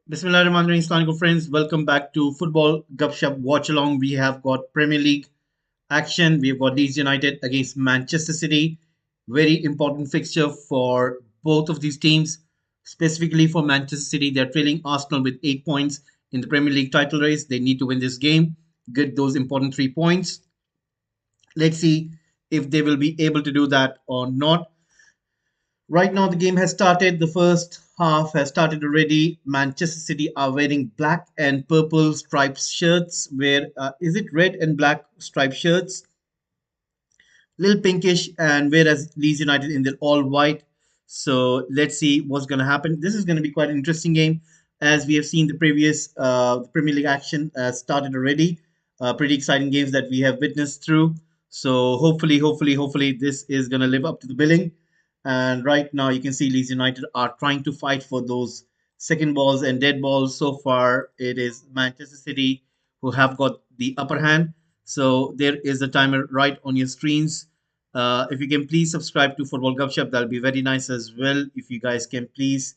Bismillahirrahmanirrahim. Assalamualaikum friends. Welcome back to Football Gupshup Watchalong. We have got Premier League action. We've got Leeds United against Manchester City. Very important fixture for both of these teams. Specifically for Manchester City, they're trailing Arsenal with 8 points in the Premier League title race. They need to win this game, get those important 3 points. Let's see if they will be able to do that or not. Right now, the game has started. The first half has started already. Manchester City are wearing black and purple striped shirts. Where is it red and black striped shirts? Little pinkish, and whereas Leeds United in their all white. So let's see what's going to happen. This is going to be quite an interesting game, as we have seen the previous Premier League action started already. Pretty exciting games that we have witnessed through. So hopefully, this is going to live up to the billing. And right now, you can see Leeds United are trying to fight for those second balls and dead balls. So far, it is Manchester City who have got the upper hand. So there is a timer right on your screens. If you can please subscribe to Football Gupshup, that'll be very nice as well. If you guys can please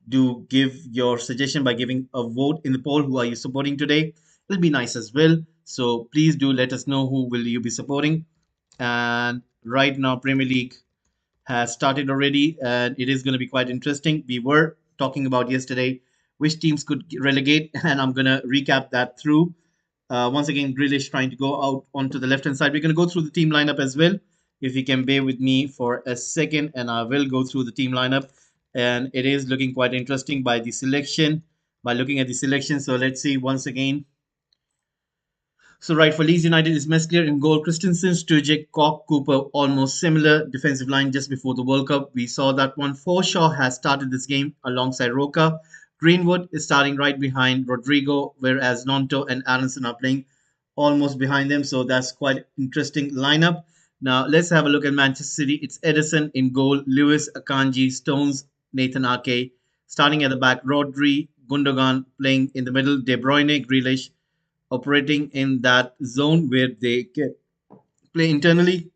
do give your suggestion by giving a vote in the poll. Who are you supporting today? It'll be nice as well. So please do let us know who will you be supporting. And right now, Premier League has started already, and it is going to be quite interesting. We were talking about yesterday which teams could relegate, and I'm going to recap that through. Once again, Grealish trying to go out onto the left hand side. We're going to go through the team lineup as well. If you can bear with me for a second, and I will go through the team lineup. And it is looking quite interesting by the selection, by looking at the selection. So let's see once again. So right for Leeds United is Mescler in goal. Christensen, Sturridge, Koch, Cooper, almost similar defensive line just before the World Cup. We saw that one. Forshaw has started this game alongside Roca. Greenwood is starting right behind Rodrigo, whereas Nonto and Aronson are playing almost behind them. So that's quite interesting lineup. Now let's have a look at Manchester City. It's Edison in goal, Lewis, Akanji, Stones, Nathan Ake. Starting at the back, Rodri, Gundogan playing in the middle, De Bruyne, Grealish, operating in that zone where they can play internally,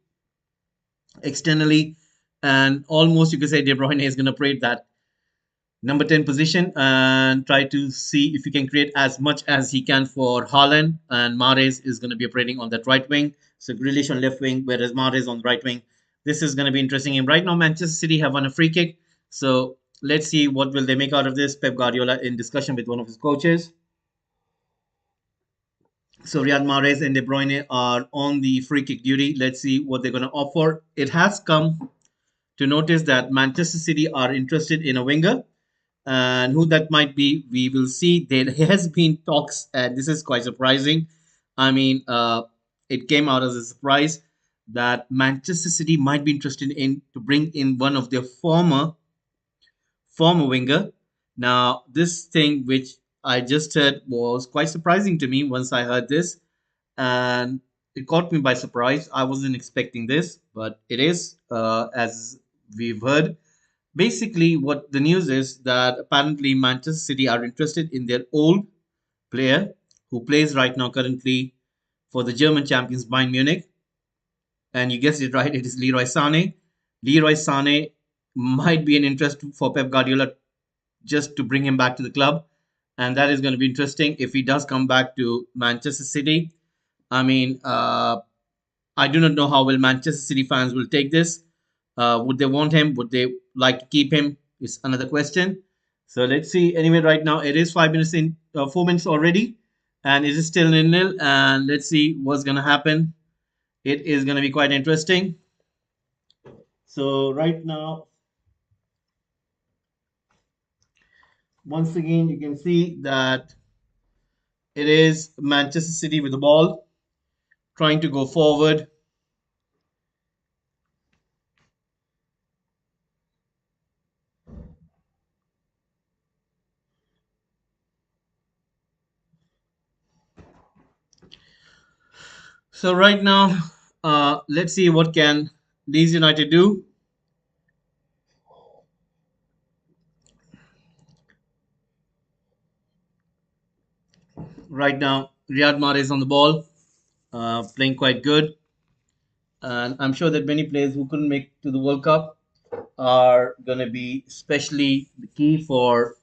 externally, and almost you could say De Bruyne is going to play that number 10 position and try to see if he can create as much as he can for Haaland. And Mahrez is going to be operating on that right wing. So Grealish on left wing, whereas Mahrez on the right wing. This is going to be interesting. And right now, Manchester City have won a free kick. So let's see what will they make out of this. Pep Guardiola in discussion with one of his coaches. So Riyad Mahrez and De Bruyne are on the free kick duty. Let's see what they're going to offer. It has come to notice that Manchester City are interested in a winger, and who that might be, we will see. There has been talks, and this is quite surprising. I mean, it came out as a surprise that Manchester City might be interested in to bring in one of their former winger. Now, this thing which I just heard was quite surprising to me once I heard this, and it caught me by surprise. I wasn't expecting this, but it is, as we've heard. Basically, what the news is that apparently Manchester City are interested in their old player who plays right now currently for the German champions Bayern Munich. And you guessed it right, it is Leroy Sané. Leroy Sané might be an interest for Pep Guardiola just to bring him back to the club. And that is going to be interesting if he does come back to Manchester City. I mean, I do not know how well Manchester City fans will take this. Would they want him? Would they like to keep him? Is another question. So let's see. Anyway, right now it is 5 minutes in, 4 minutes already, and it is still nil. And let's see what's gonna happen. It is gonna be quite interesting. So right now, once again, you can see that it is Manchester City with the ball, trying to go forward. So right now, let's see what can Leeds United do. Right now, Riyad Mahrez on the ball, playing quite good. And I'm sure that many players who couldn't make to the World Cup are going to be especially the key for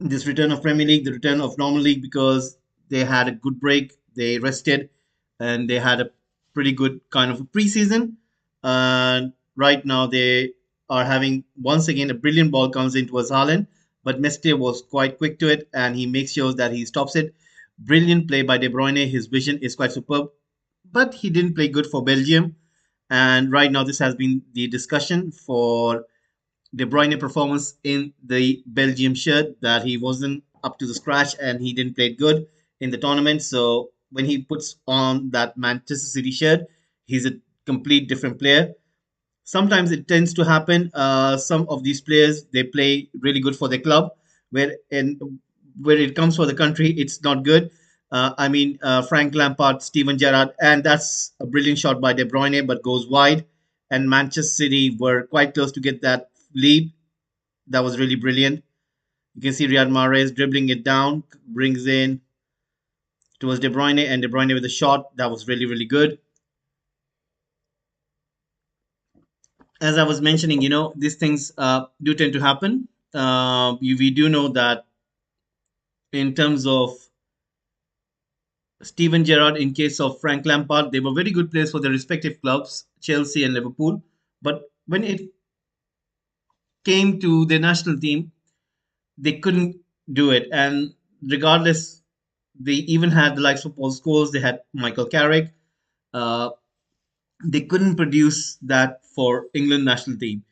this return of Premier League, the return of normal league, because they had a good break, they rested, and they had a pretty good kind of a preseason. And right now they are having once again a brilliant ball comes in towards Haaland, but Mestre was quite quick to it, and he makes sure that he stops it. Brilliant play by De Bruyne. His vision is quite superb, but he didn't play good for Belgium. And right now, this has been the discussion for De Bruyne performance in the Belgium shirt, that he wasn't up to the scratch and he didn't play good in the tournament. So when he puts on that Manchester City shirt, he's a complete different player. Sometimes it tends to happen. Some of these players, they play really good for their club, where it comes for the country, it's not good. Frank Lampard, Steven Gerrard, and that's a brilliant shot by De Bruyne, but goes wide. And Manchester City were quite close to get that lead. That was really brilliant. You can see Riyad Mahrez dribbling it down, brings in towards De Bruyne, and De Bruyne with a shot that was really, really good. As I was mentioning, these things do tend to happen. We do know that in terms of Steven Gerrard, in case of Frank Lampard, they were very good players for their respective clubs, Chelsea and Liverpool. But when it came to their national team, they couldn't do it. And regardless, they even had the likes of Paul Scholes, they had Michael Carrick. Uh, they couldn't produce that for England national team.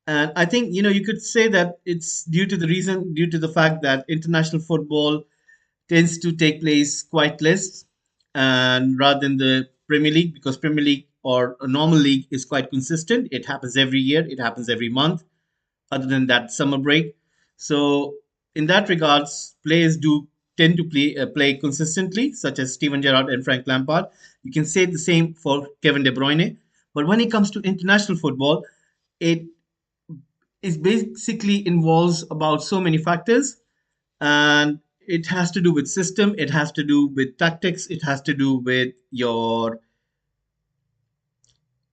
And I think, you could say that it's due to the fact that international football tends to take place quite less, and rather than the Premier League, because Premier League or a normal league is quite consistent. It happens every year, it happens every month, other than that summer break. So in that regards, players do tend to play consistently, such as Steven Gerrard and Frank Lampard. You can say the same for Kevin De Bruyne. But when it comes to international football, it is basically involves about so many factors, and it has to do with system, it has to do with tactics, it has to do with your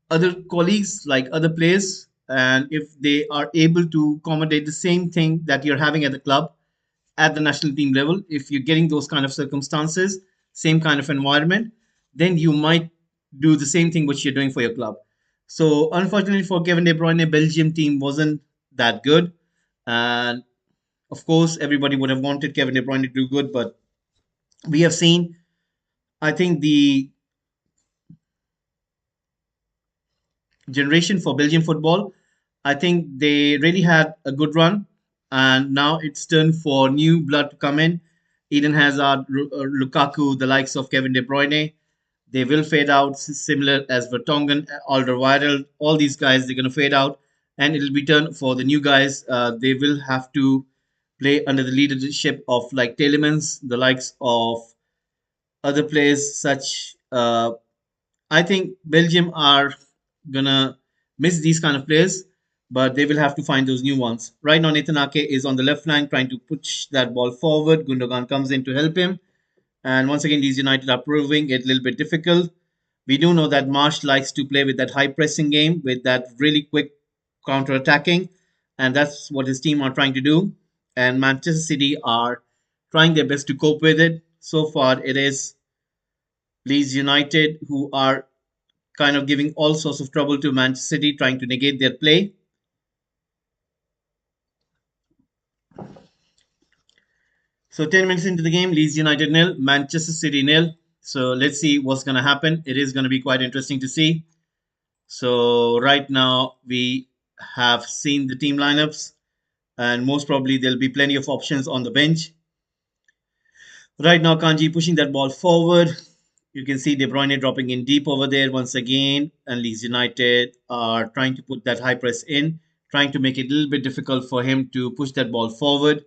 other colleagues, like other players, and if they are able to accommodate the same thing that you're having at the club at the national team level. If you're getting those kind of circumstances, same kind of environment, then you might do the same thing which you're doing for your club. So unfortunately for Kevin De Bruyne, Belgium team wasn't that good. And of course, everybody would have wanted Kevin De Bruyne to do good, but we have seen, I think, the generation for Belgian football. I think they really had a good run, and now it's turn for new blood to come in. Eden Hazard, Lukaku, the likes of Kevin De Bruyne, they will fade out, similar as Vertonghen, Alderweireld. All these guys, they're going to fade out, and it'll be turn for the new guys. They will have to play under the leadership of like Telemans, the likes of other players such. I think Belgium are gonna miss these kind of players, but they will have to find those new ones. Right now, Nathan Ake is on the left flank trying to push that ball forward. Gundogan comes in to help him. And once again, Leeds United are proving it a little bit difficult. We do know that Marsh likes to play with that high pressing game, with that really quick counter attacking. And that's what his team are trying to do. And Manchester City are trying their best to cope with it. So far, it is Leeds United who are kind of giving all sorts of trouble to Manchester City, trying to negate their play. So 10 minutes into the game, Leeds United nil, Manchester City nil. So let's see what's going to happen. It is going to be quite interesting to see. So right now we have seen the team lineups, and most probably there'll be plenty of options on the bench. Right now, Kanji pushing that ball forward. You can see De Bruyne dropping in deep over there once again, and Leeds United are trying to put that high press in, trying to make it a little bit difficult for him to push that ball forward.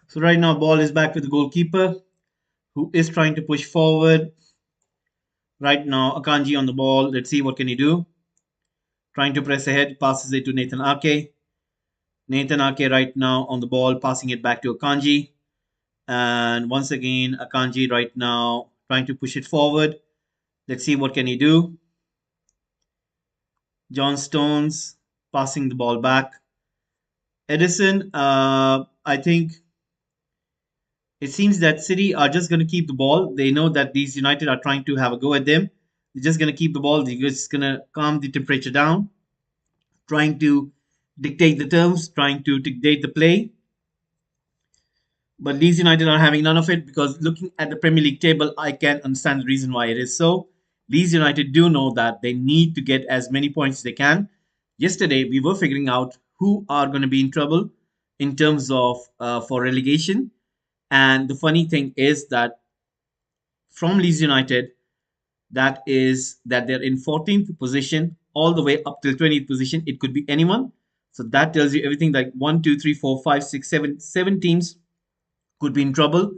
So right now, ball is back with the goalkeeper who is trying to push forward. Right now, Akanji on the ball. Let's see what can he do. Trying to press ahead, passes it to Nathan Ake. Nathan Ake right now on the ball, passing it back to Akanji. And once again, Akanji right now trying to push it forward. Let's see what can he do. John Stones passing the ball back. Edison, I think it seems that City are just going to keep the ball. They know that these United are trying to have a go at them. They're just going to keep the ball. They're just going to calm the temperature down, trying to dictate the terms, trying to dictate the play. But Leeds United are having none of it because looking at the Premier League table, I can understand the reason why it is so. Leeds United do know that they need to get as many points as they can. Yesterday, we were figuring out who are going to be in trouble in terms of for relegation. And the funny thing is that from Leeds United, that is that they're in 14th position all the way up till 20th position. It could be anyone. So that tells you everything like 1, 2, 3, 4, 5, 6, 7, 7 teams could be in trouble.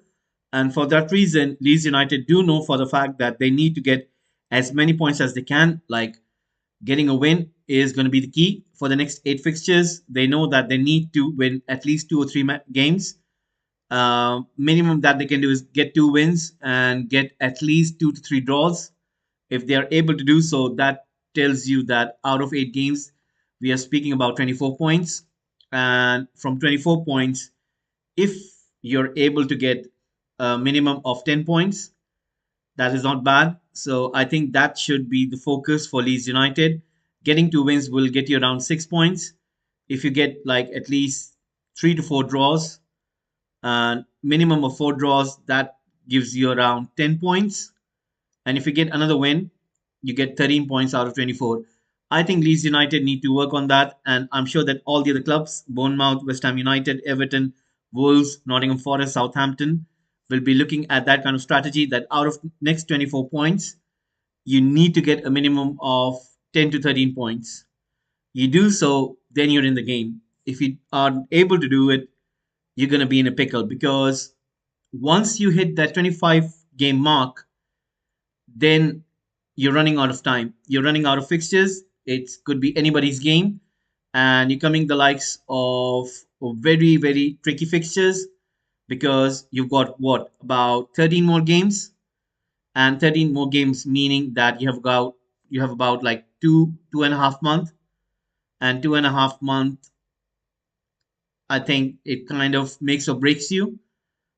And for that reason, Leeds United do know for the fact that they need to get as many points as they can. Like getting a win is going to be the key for the next 8 fixtures. They know that they need to win at least 2 or 3 games. Minimum that they can do is get 2 wins and get at least 2 to 3 draws. If they are able to do so, that tells you that out of 8 games, we are speaking about 24 points. And from 24 points, if you're able to get a minimum of 10 points, that is not bad. So I think that should be the focus for Leeds United. Getting 2 wins will get you around 6 points. If you get like at least 3 to 4 draws and minimum of 4 draws, that gives you around 10 points. And if you get another win, you get 13 points out of 24. I think Leeds United need to work on that. And I'm sure that all the other clubs, Bournemouth, West Ham United, Everton, Wolves, Nottingham Forest, Southampton, will be looking at that kind of strategy that out of next 24 points, you need to get a minimum of 10 to 13 points. You do so, then you're in the game. If you are able to do it, you're going to be in a pickle because once you hit that 25 game mark, then you're running out of time. You're running out of fixtures. It could be anybody's game. And you're coming the likes of very, very tricky fixtures because you've got what, about 13 more games? And 13 more games meaning that you have about like 2.5 months. And 2.5 months, I think it kind of makes or breaks you.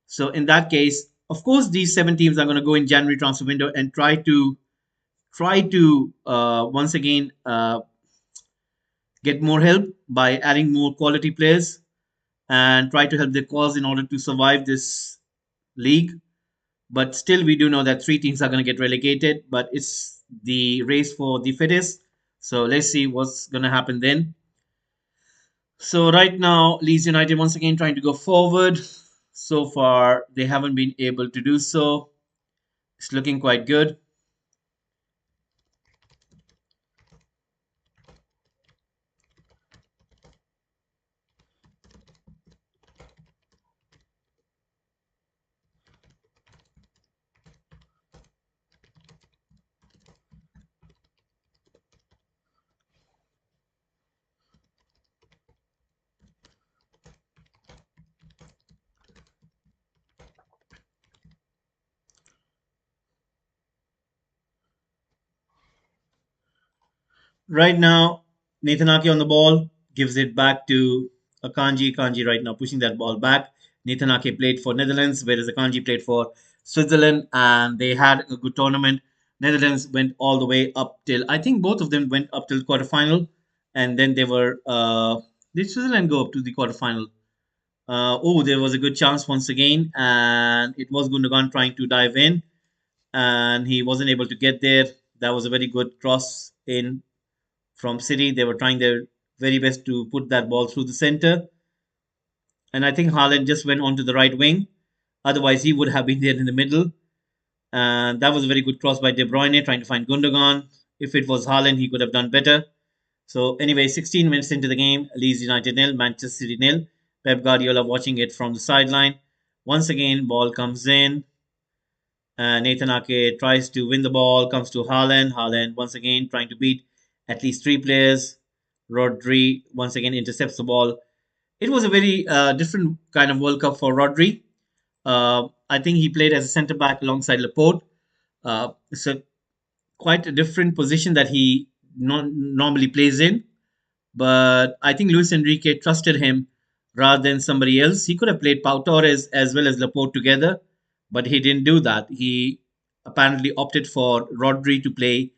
So in that case, of course, these 7 teams are going to go in January transfer window and try to once again get more help by adding more quality players and try to help their cause in order to survive this league. But still, we do know that 3 teams are going to get relegated, but it's the race for the fittest. So let's see what's going to happen then. So right now, Leeds United once again trying to go forward. So far, they haven't been able to do so. It's looking quite good. Right now, Nathan Ake on the ball gives it back to Akanji. Akanji right now pushing that ball back. Nathan Ake played for Netherlands, whereas Akanji played for Switzerland, and they had a good tournament. Netherlands went all the way up till I think both of them went up till quarterfinal, and then they were. Did Switzerland go up to the quarterfinal? Oh, there was a good chance once again, and it was Gundogan trying to dive in, and he wasn't able to get there. That was a very good cross in from City. They were trying their very best to put that ball through the center. And I think Haaland just went onto the right wing. Otherwise, he would have been there in the middle. And that was a very good cross by De Bruyne trying to find Gundogan. If it was Haaland, he could have done better. So anyway, 16 minutes into the game, Leeds United nil, Manchester City nil. Pep Guardiola watching it from the sideline. Once again, ball comes in. Nathan Ake tries to win the ball, comes to Haaland. Haaland once again trying to beat at least three players. Rodri once again intercepts the ball. It was a very different kind of World Cup for Rodri. I think he played as a centre back alongside Laporte. It's a quite a different position that he normally plays in. But I think Luis Enrique trusted him rather than somebody else. He could have played Pau Torres as well as Laporte together, but he didn't do that. He apparently opted for Rodri to play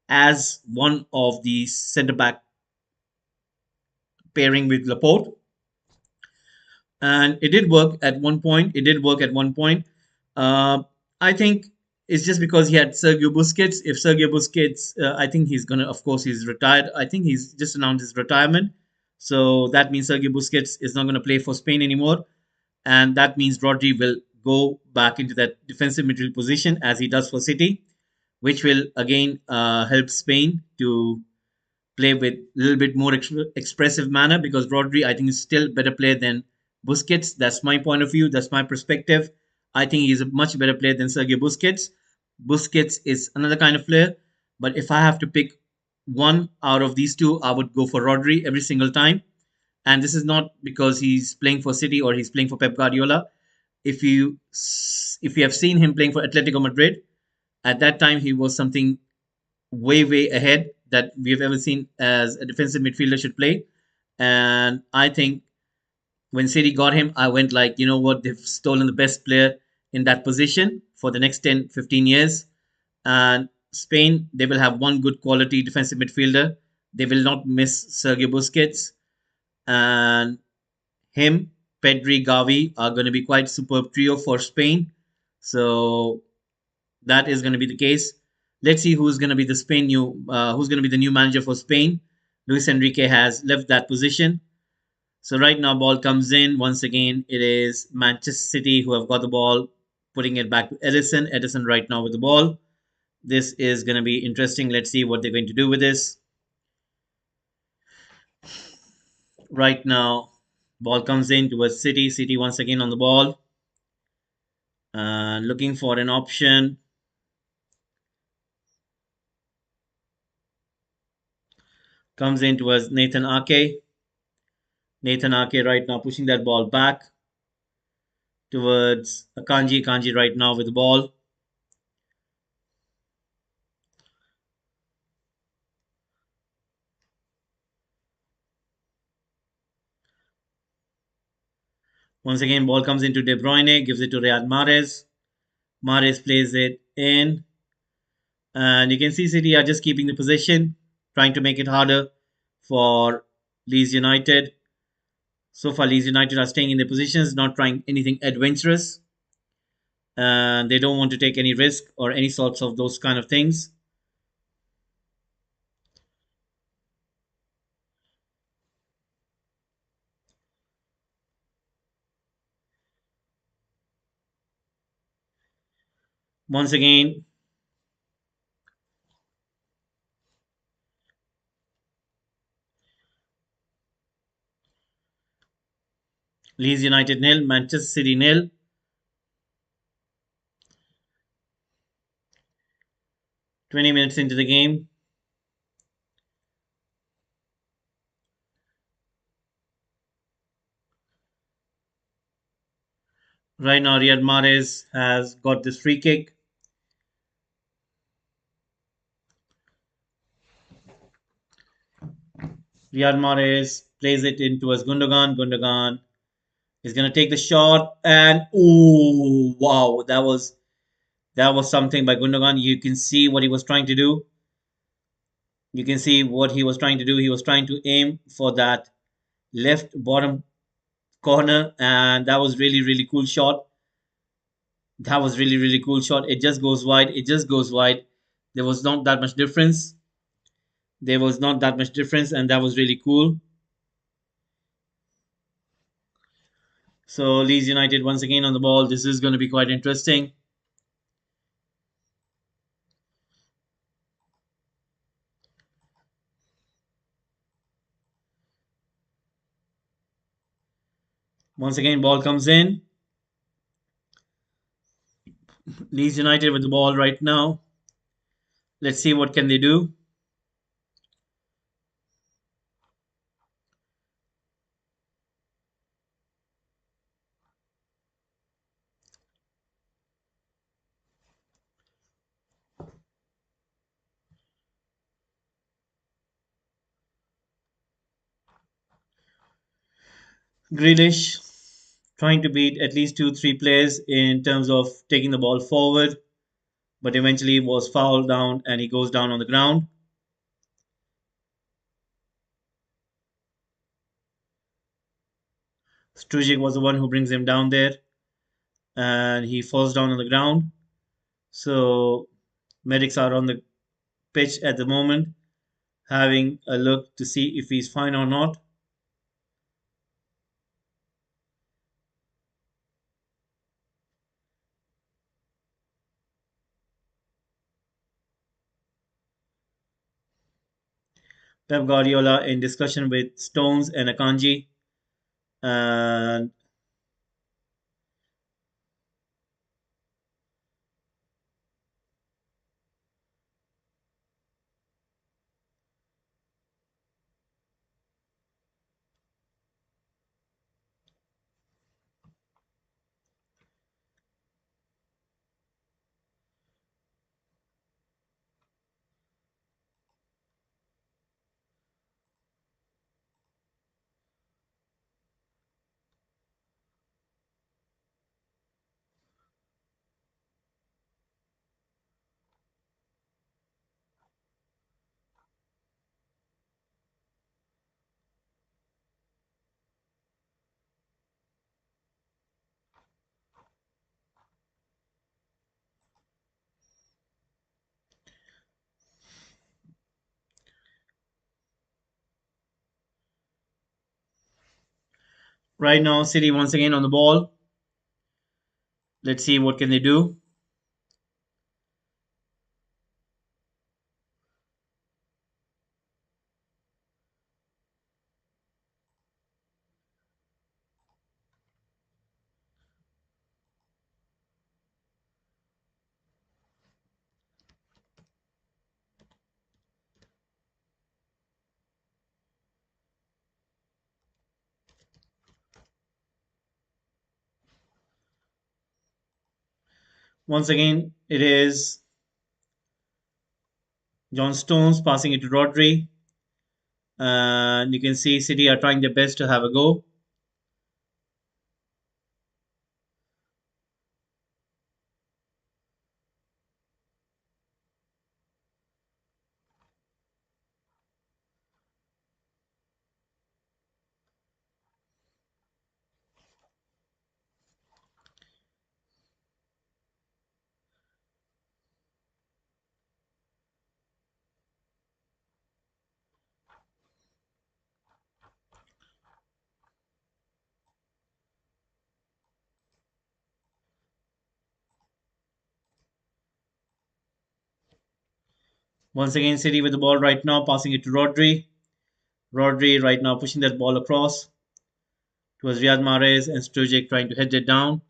as one of the centre back pairing with Laporte, and it did work at one point. It did work at one point. I think it's just because he had Sergio Busquets. If Sergio Busquets, I think he's gonna, of course, he's retired. I think he's just announced his retirement. So that means Sergio Busquets is not going to play for Spain anymore. And that means Rodri will go back into that defensive midfield position as he does for City, which will again help Spain to play with a little bit more expressive manner because Rodri, I think, is still a better player than Busquets. That's my point of view. That's my perspective. I think he's a much better player than Sergio Busquets. Busquets is another kind of player, but if I have to pick one out of these two, I would go for Rodri every single time. And this is not because he's playing for City or he's playing for Pep Guardiola. If you have seen him playing for Atletico Madrid, at that time he was something way ahead that we have ever seen as a defensive midfielder should play. And I think when City got him, I went like, you know what, they've stolen the best player in that position for the next 10, 15 years. And Spain, they will have one good quality defensive midfielder. They will not miss Sergio Busquets. And him, Pedri, Gavi are going to be quite superb trio for Spain. So that is going to be the case. Let's see who's going to be who's going to be the new manager for Spain. Luis Enrique has left that position. So right now, ball comes in once again. It is Manchester City who have got the ball, putting it back to Edison. Edison right now with the ball. This is going to be interesting. Let's see what they're going to do with this. Right now, ball comes in towards City. City once again on the ball, looking for an option. Comes in towards Nathan Ake. Nathan Ake right now pushing that ball back towards Akanji. Akanji right now with the ball. Once again, ball comes into De Bruyne, gives it to Riyad Mahrez. Mahrez plays it in. And you can see City are just keeping the possession, trying to make it harder for Leeds United. So far, Leeds United are staying in their positions, not trying anything adventurous. And they don't want to take any risk or any sorts of those kind of things. Once again, Leeds United nil, Manchester City nil. 20 minutes into the game. Right now, Riyad Mahrez has got this free kick. Riyad Mahrez plays it in towards Gundogan. Gundogan is going to take the shot, and oh wow, that was something by Gundogan. You can see what he was trying to do. You can see what he was trying to do. He was trying to aim for that left bottom corner, and that was really cool shot. That was really cool shot. It just goes wide. It just goes wide. There was not that much difference. There was not that much difference, and that was really cool. So Leeds United once again on the ball. This is going to be quite interesting. Once again, ball comes in. Leeds United with the ball right now. Let's see what can they do. Grealish trying to beat at least two, three players in terms of taking the ball forward, but eventually was fouled down and he goes down on the ground. Strujic was the one who brings him down there and he falls down on the ground. So medics are on the pitch at the moment having a look to see if he's fine or not. Pep Guardiola in discussion with Stones and Akanji, and right now City once again on the ball. Let's see what can they do. Once again, it is John Stones passing it to Rodri, and you can see City are trying their best to have a go. Once again, City with the ball right now, passing it to Rodri. Rodri right now pushing that ball across towards Riyad Mahrez and Strujic trying to head it down.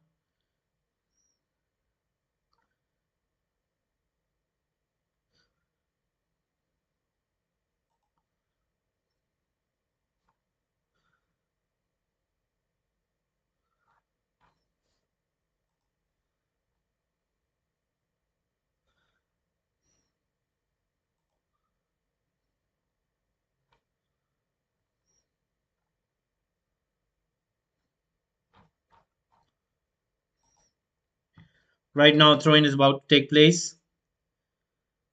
Right now, throwing is about to take place.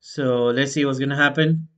So let's see what's going to happen.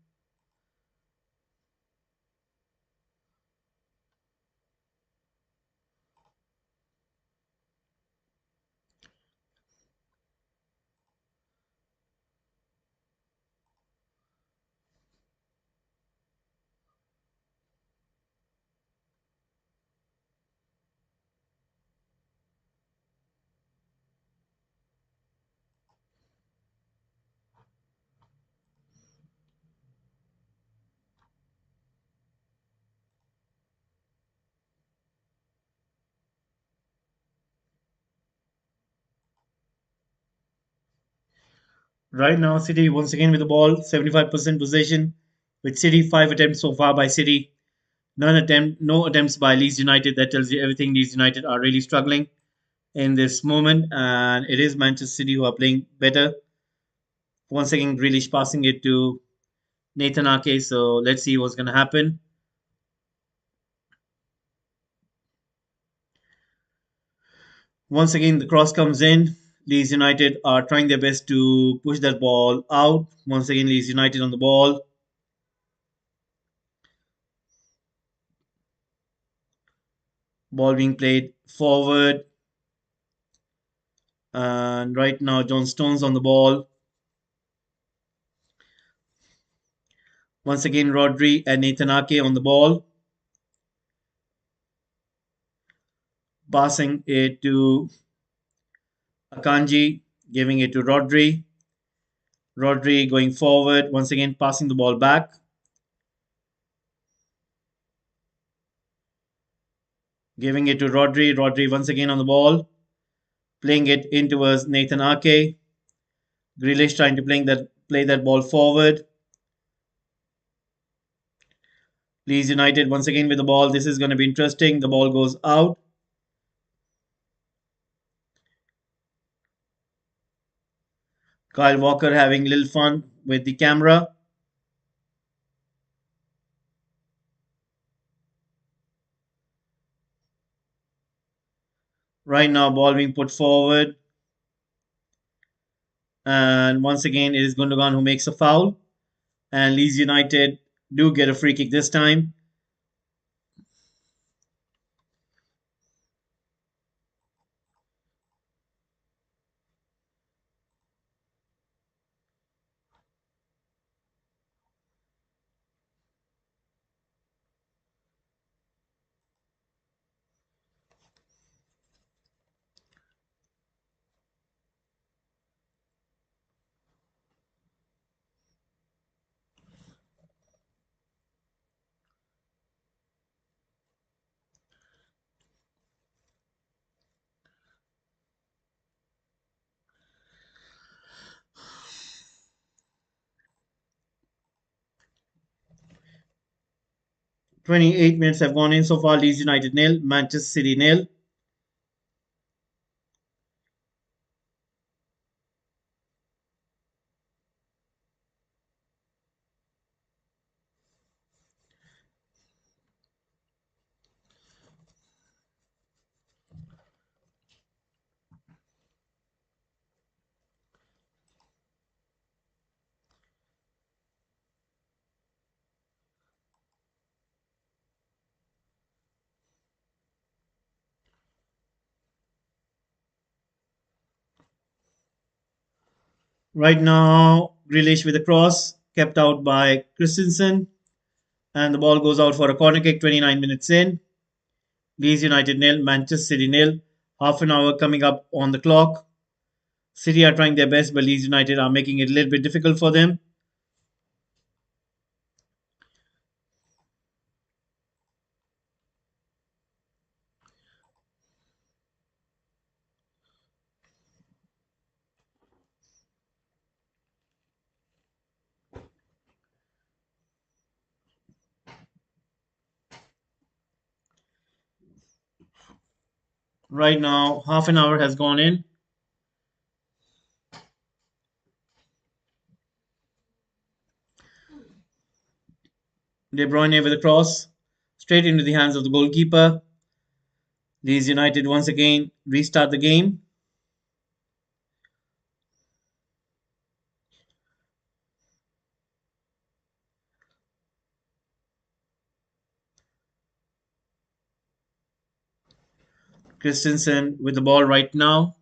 Right now, City once again with the ball, 75% possession. With City, 5 attempts so far by City. No attempts by Leeds United. That tells you everything. Leeds United are really struggling in this moment, and it is Manchester City who are playing better. Once again, Grealish passing it to Nathan Ake. So let's see what's going to happen. Once again, the cross comes in. Leeds United are trying their best to push that ball out. Once again, Leeds United on the ball. Ball being played forward. And right now, John Stones on the ball. Once again, Rodri and Nathan Ake on the ball. Passing it to Akanji, giving it to Rodri. Rodri going forward. Once again, passing the ball back. Giving it to Rodri. Rodri once again on the ball. Playing it in towards Nathan Ake. Grealish trying to play that ball forward. Leeds United once again with the ball. This is going to be interesting. The ball goes out. Kyle Walker having a little fun with the camera. Right now, ball being put forward. And once again, it is Gundogan who makes a foul. And Leeds United do get a free kick this time. Twenty-eight minutes have gone in so far. Leeds United nil, Manchester City nil. Right now, Grealish with a cross, kept out by Christensen. And the ball goes out for a corner kick 29 minutes in. Leeds United nil, Manchester City nil. Half an hour coming up on the clock. City are trying their best, but Leeds United are making it a little bit difficult for them. Right now, half an hour has gone in. De Bruyne with a cross straight into the hands of the goalkeeper. Leeds United once again restart the game. Christensen with the ball right now.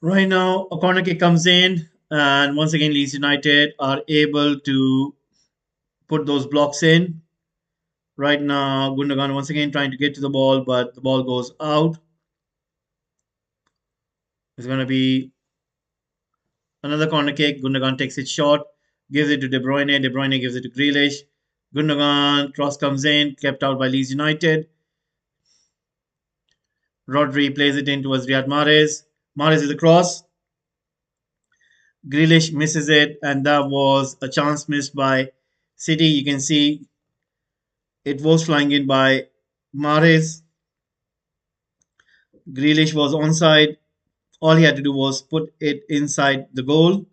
Right now, a corner kick comes in, and once again, Leeds United are able to put those blocks in. Right now, Gundogan once again trying to get to the ball, but the ball goes out. It's going to be another corner kick. Gundogan takes it short, gives it to De Bruyne. De Bruyne gives it to Grealish. Gundogan cross comes in, kept out by Leeds United. Rodri plays it in towards Riyad Mahrez. Mahrez is the cross. Grealish misses it, and that was a chance missed by City. You can see it was flying in by Mahrez. Grealish was onside. All he had to do was put it inside the goal.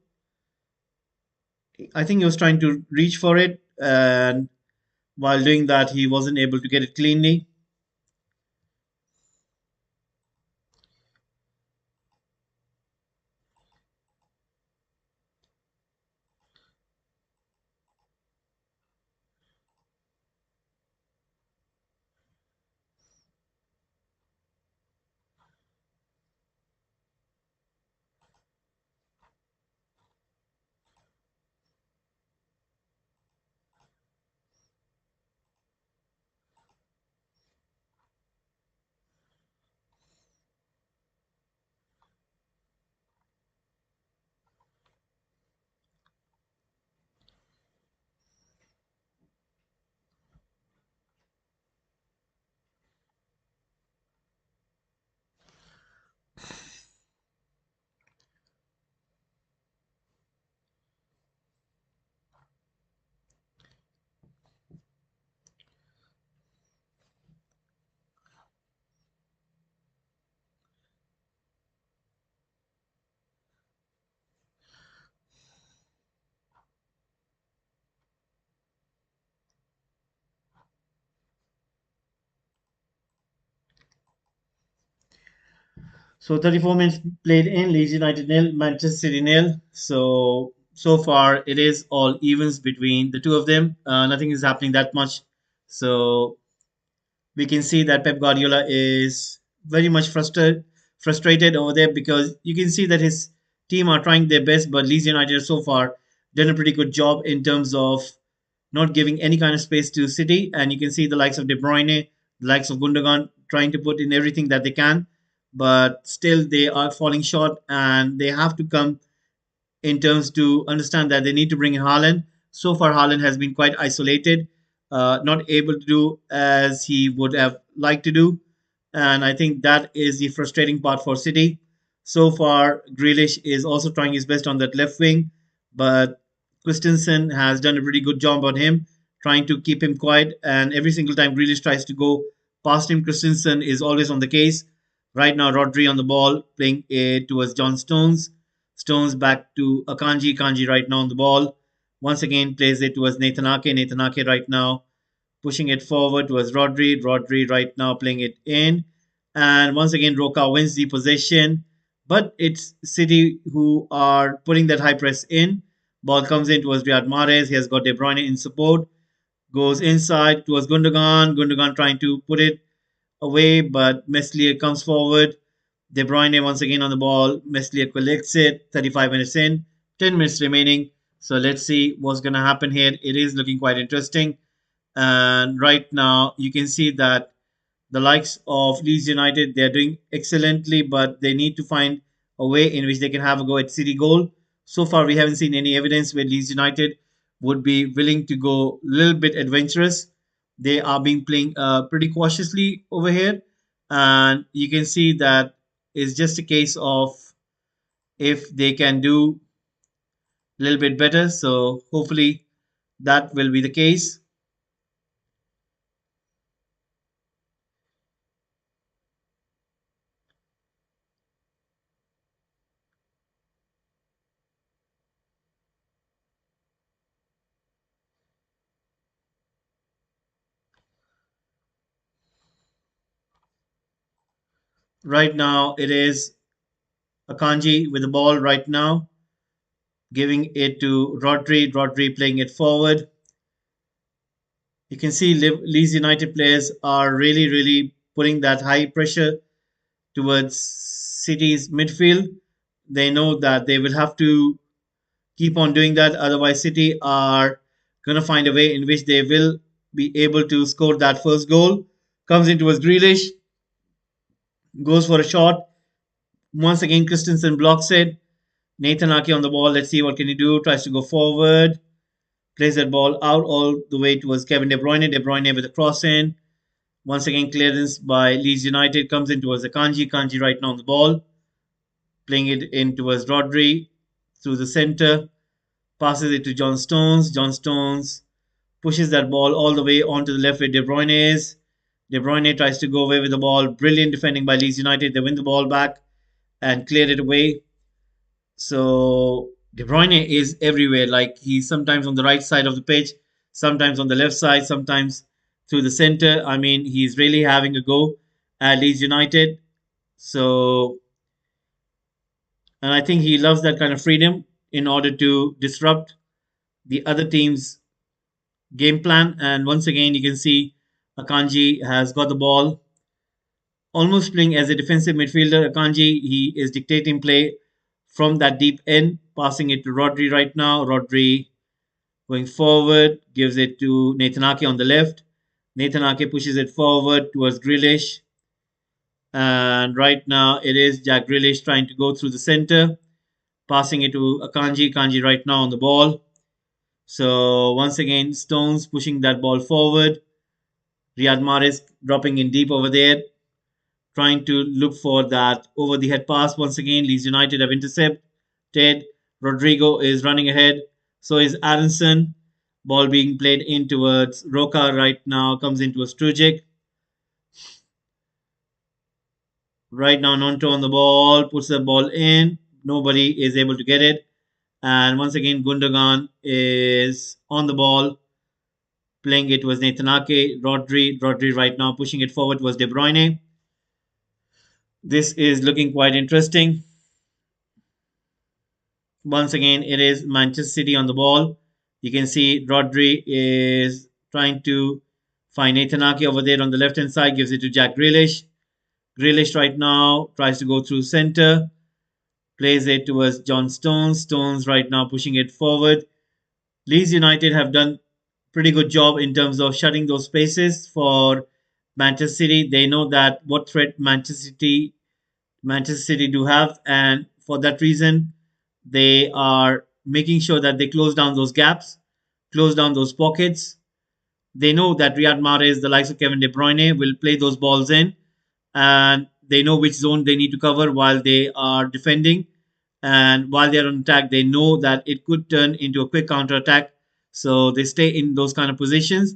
I think he was trying to reach for it, and while doing that, he wasn't able to get it cleanly. So 34 minutes played in, Leeds United nil, Manchester City nil. So far it is all evens between the two of them. Nothing is happening that much. So we can see that Pep Guardiola is very much frustrated over there because you can see that his team are trying their best, but Leeds United so far done a pretty good job in terms of not giving any kind of space to City. And you can see the likes of De Bruyne, the likes of Gundogan trying to put in everything that they can, but still they are falling short, and they have to come in terms to understand that they need to bring in Haaland. So far, Haaland has been quite isolated, not able to do as he would have liked to do. And I think that is the frustrating part for City. So far, Grealish is also trying his best on that left wing, but Christensen has done a pretty good job on him, trying to keep him quiet. And every single time Grealish tries to go past him, Christensen is always on the case. Right now, Rodri on the ball, playing it towards John Stones. Stones back to Akanji. Kanji right now on the ball. Once again plays it towards Nathan Ake. Nathan Ake right now pushing it forward towards Rodri. Rodri right now playing it in. And once again, Roca wins the possession. But it's City who are putting that high press in. Ball comes in towards Riyad Mahrez. He has got De Bruyne in support. Goes inside towards Gundogan. Gundogan trying to put it away, but Meslier comes forward. De Bruyne once again on the ball. Meslier collects it. 35 minutes in, 10 minutes remaining. So let's see what's going to happen here. It is looking quite interesting. And right now, you can see that the likes of Leeds United, they're doing excellently, but they need to find a way in which they can have a go at City goal. So far, we haven't seen any evidence where Leeds United would be willing to go a little bit adventurous. They are being playing pretty cautiously over here, and you can see that it's just a case of if they can do a little bit better. So hopefully that will be the case. Right now, it is Akanji with the ball right now, giving it to Rodri. Rodri playing it forward. You can see Leeds United players are really, really putting that high pressure towards City's midfield. They know that they will have to keep on doing that. Otherwise, City are going to find a way in which they will be able to score that first goal. Comes into us Grealish, goes for a shot. Once again, Christensen blocks it. Nathan Ake on the ball. Let's see what can he do. Tries to go forward. Plays that ball out all the way towards Kevin De Bruyne. De Bruyne with a cross in. Once again, clearance by Leeds United comes in towards Akanji. Kanji right now on the ball. Playing it in towards Rodri through the center. Passes it to John Stones. John Stones pushes that ball all the way onto the left where De Bruyne is. De Bruyne tries to go away with the ball. Brilliant defending by Leeds United. They win the ball back and clear it away. So De Bruyne is everywhere. Like he's sometimes on the right side of the pitch, sometimes on the left side, sometimes through the center. I mean, he's really having a go at Leeds United. So, and I think he loves that kind of freedom in order to disrupt the other team's game plan. And once again, you can see Akanji has got the ball, almost playing as a defensive midfielder. Akanji, he is dictating play from that deep end, passing it to Rodri right now. Rodri going forward, gives it to Nathan Ake on the left. Nathan Ake pushes it forward towards Grealish. And right now it is Jack Grealish trying to go through the center, passing it to Akanji. Kanji right now on the ball. So once again, Stones pushing that ball forward. Riyad Mahrez dropping in deep over there, trying to look for that over the head pass. Once again, Leeds United have intercepted. Rodrigo is running ahead. So is Aronson. Ball being played in towards Roca right now. Comes into a Strujic. Right now, Nonto on the ball. Puts the ball in. Nobody is able to get it. And once again, Gundogan is on the ball. Playing it was Nathan Ake. Rodri right now pushing it forward was De Bruyne. This is looking quite interesting. Once again, it is Manchester City on the ball. You can see Rodri is trying to find Nathan Ake over there on the left hand side, gives it to Jack Grealish. Grealish right now tries to go through center, plays it towards John Stones. Stones right now pushing it forward. Leeds United have done pretty good job in terms of shutting those spaces for Manchester City. They know that what threat Manchester City do have, and for that reason, they are making sure that they close down those gaps, close down those pockets. They know that Riyad Mahrez, the likes of Kevin De Bruyne, will play those balls in, and they know which zone they need to cover while they are defending. And while they are on attack, they know that it could turn into a quick counter attack. So they stay in those kind of positions.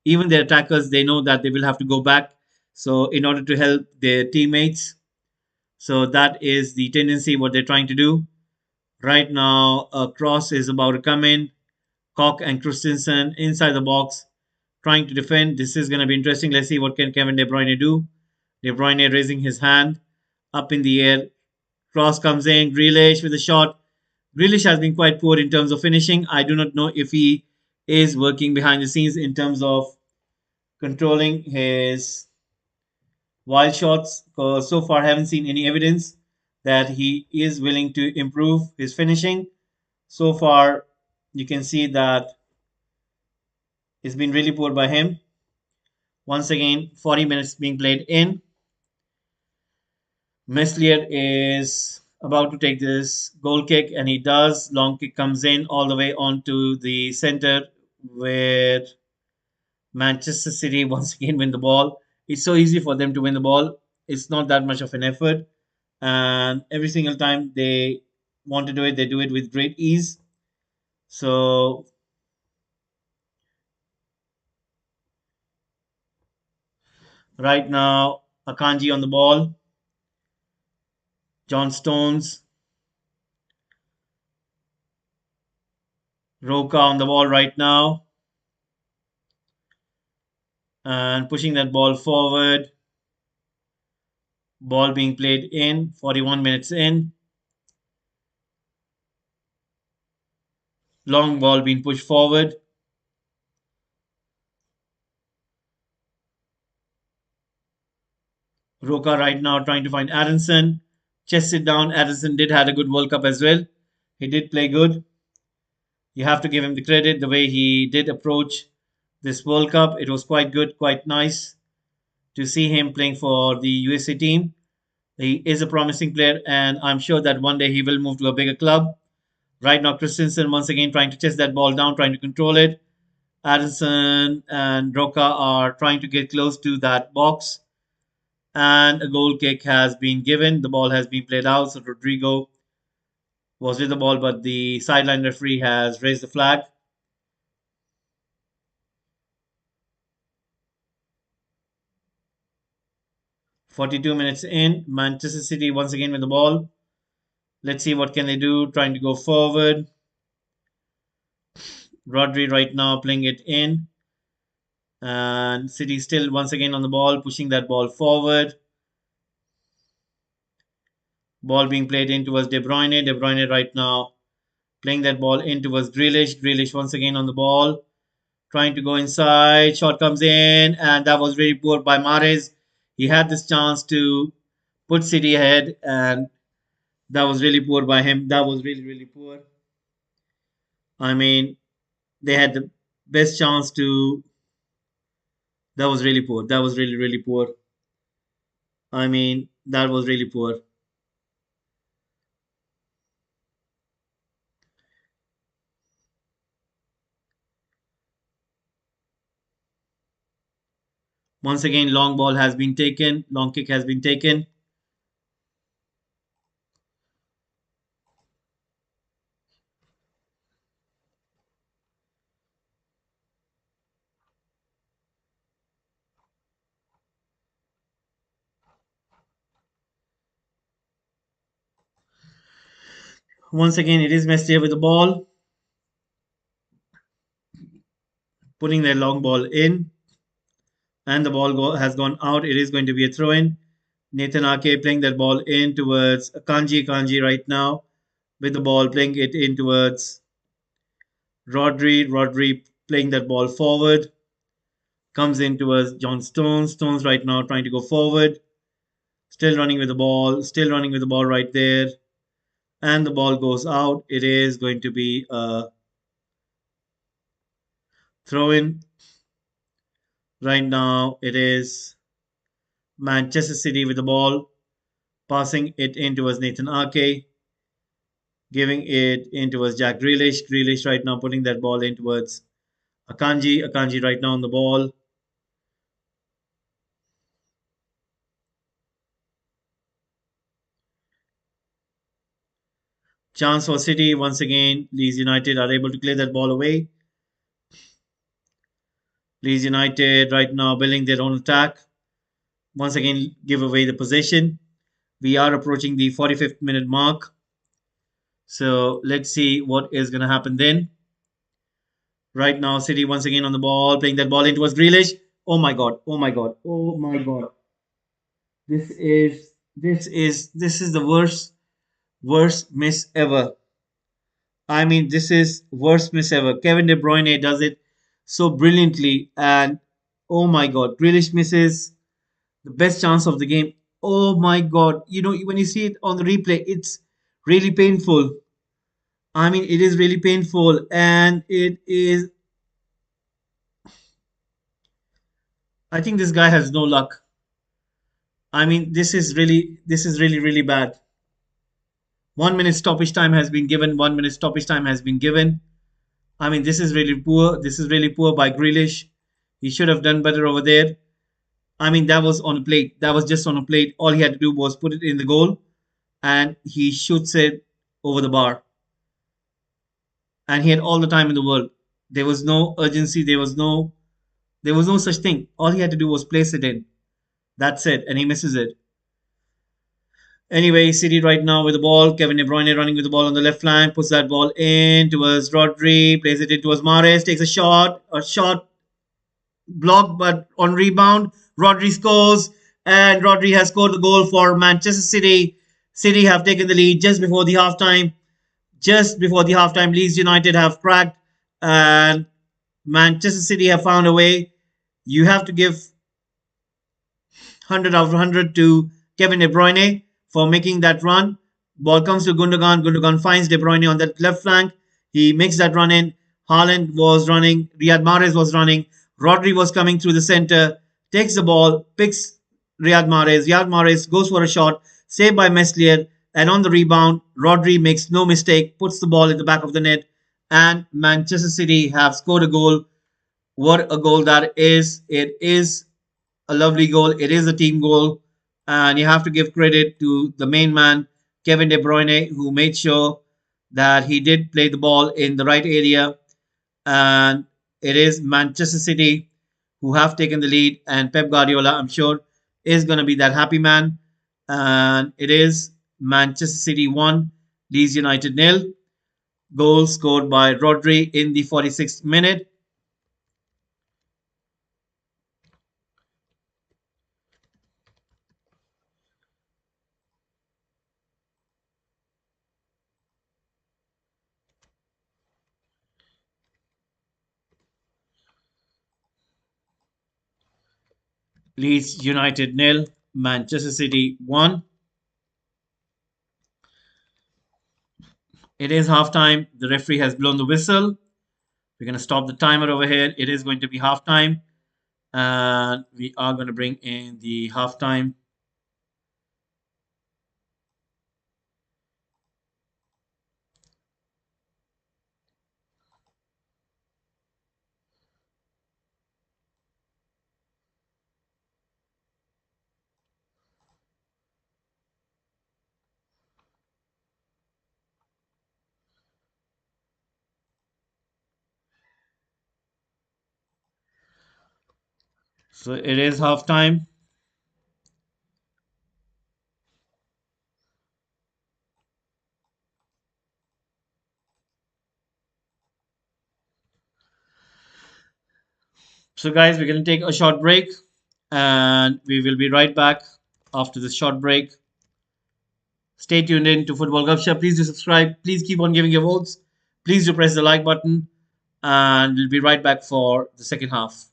Even their attackers, they know that they will have to go back. So in order to help their teammates, so that is the tendency what they're trying to do. Right now, a cross is about to come in. Koch and Christensen inside the box, trying to defend. This is going to be interesting. Let's see what can Kevin De Bruyne do. De Bruyne raising his hand up in the air. Cross comes in. Grealish with a shot. Grealish has been quite poor in terms of finishing. I do not know if he is working behind the scenes in terms of controlling his wild shots. Because so far, I haven't seen any evidence that he is willing to improve his finishing. So far, you can see that it's been really poor by him. Once again, 40 minutes being played in. Meslier is about to take this goal kick, and he does. Long kick comes in all the way onto the center where Manchester City once again win the ball. It's so easy for them to win the ball. It's not that much of an effort. And every single time they want to do it, they do it with great ease. So right now, Akanji on the ball. John Stones. Roca on the ball right now. And pushing that ball forward. Ball being played in, 41 minutes in. Long ball being pushed forward. Roca right now trying to find Aronson. chested down. Addison did had a good World Cup as well. He did play good. You have to give him the credit the way he did approach this World Cup. It was quite good, quite nice to see him playing for the USA team. He is a promising player, and I'm sure that one day he will move to a bigger club. Right now, Christensen once again trying to chase that ball down, trying to control it. Addison and Roca are trying to get close to that box, and a goal kick has been given. The ball has been played out, so Rodrigo was with the ball, but the sideline referee has raised the flag. 42 minutes in, Manchester City once again with the ball. Let's see what can they do, trying to go forward. Rodri right now playing it in, and City still once again on the ball, pushing that ball forward. Ball being played in towards De Bruyne. De Bruyne right now playing that ball in towards Grealish. Grealish once again on the ball, trying to go inside. Shot comes in, and that was very poor by Mahrez. He had this chance to put City ahead, and that was really poor by him. That was really, really poor. I mean, they had the best chance to. That was really poor. That was really, really poor. I mean, that was really poor. Once again, long ball has been taken. Long kick has been taken. Once again, it is Messi with the ball, putting their long ball in, and the ball has gone out. It is going to be a throw in. Nathan Ake playing that ball in towards Kanji. Kanji right now with the ball, playing it in towards Rodri. Rodri playing that ball forward. Comes in towards John Stones. Stones right now trying to go forward. Still running with the ball. Still running with the ball right there. And the ball goes out. It is going to be a throw in. Right now, it is Manchester City with the ball, passing it in towards Nathan Ake, giving it in towards Jack Grealish. Grealish right now putting that ball in towards Akanji. Akanji right now on the ball. Chance for City once again. Leeds United are able to clear that ball away. Leeds United right now building their own attack. Once again, give away the possession. We are approaching the 45th minute mark. So let's see what is going to happen then. Right now, City once again on the ball, playing that ball in towards Grealish. Oh my god! Oh my god! Oh my god! This is the worst miss ever. I mean, this is worst miss ever. Kevin De Bruyne does it so brilliantly, and oh my god, Grealish misses the best chance of the game. Oh my god! You know when you see it on the replay, it's really painful. I mean, it is really painful, and it is. I think this guy has no luck. I mean, this is really, really bad. 1 minute stoppage time has been given. 1 minute stoppage time has been given. I mean, this is really poor. This is really poor by Grealish. He should have done better over there. I mean, that was on a plate. That was just on a plate. All he had to do was put it in the goal, and he shoots it over the bar. And he had all the time in the world. There was no urgency. There was no such thing. All he had to do was place it in. That's it, and he misses it. Anyway, City right now with the ball. Kevin De Bruyne running with the ball on the left flank, puts that ball in towards Rodri, plays it in towards Mahrez, takes a shot blocked, but on rebound, Rodri scores, and Rodri has scored the goal for Manchester City. City have taken the lead just before the halftime. Just before the halftime, Leeds United have cracked, and Manchester City have found a way. You have to give 100 out of 100 to Kevin De Bruyne for making that run. Ball comes to Gundogan. Gundogan finds De Bruyne on that left flank. He makes that run in. Haaland was running. Riyad Mahrez was running. Rodri was coming through the center. Takes the ball, picks Riyad Mahrez. Riyad Mahrez goes for a shot, saved by Meslier. And on the rebound, Rodri makes no mistake, puts the ball in the back of the net. And Manchester City have scored a goal. What a goal that is! It is a lovely goal. It is a team goal. And you have to give credit to the main man, Kevin De Bruyne, who made sure that he did play the ball in the right area. And it is Manchester City who have taken the lead. And Pep Guardiola, I'm sure, is going to be that happy man. And it is Manchester City 1, Leeds United nil. Goal scored by Rodri in the 46th minute. Leeds United nil, Manchester City 1. It is halftime. The referee has blown the whistle. We're going to stop the timer over here. It is going to be halftime. And we are going to bring in the halftime. So it is halftime. So, guys, we're going to take a short break and we will be right back after this short break. Stay tuned in to Football Gupshup. Please do subscribe. Please keep on giving your votes. Please do press the like button. And we'll be right back for the second half.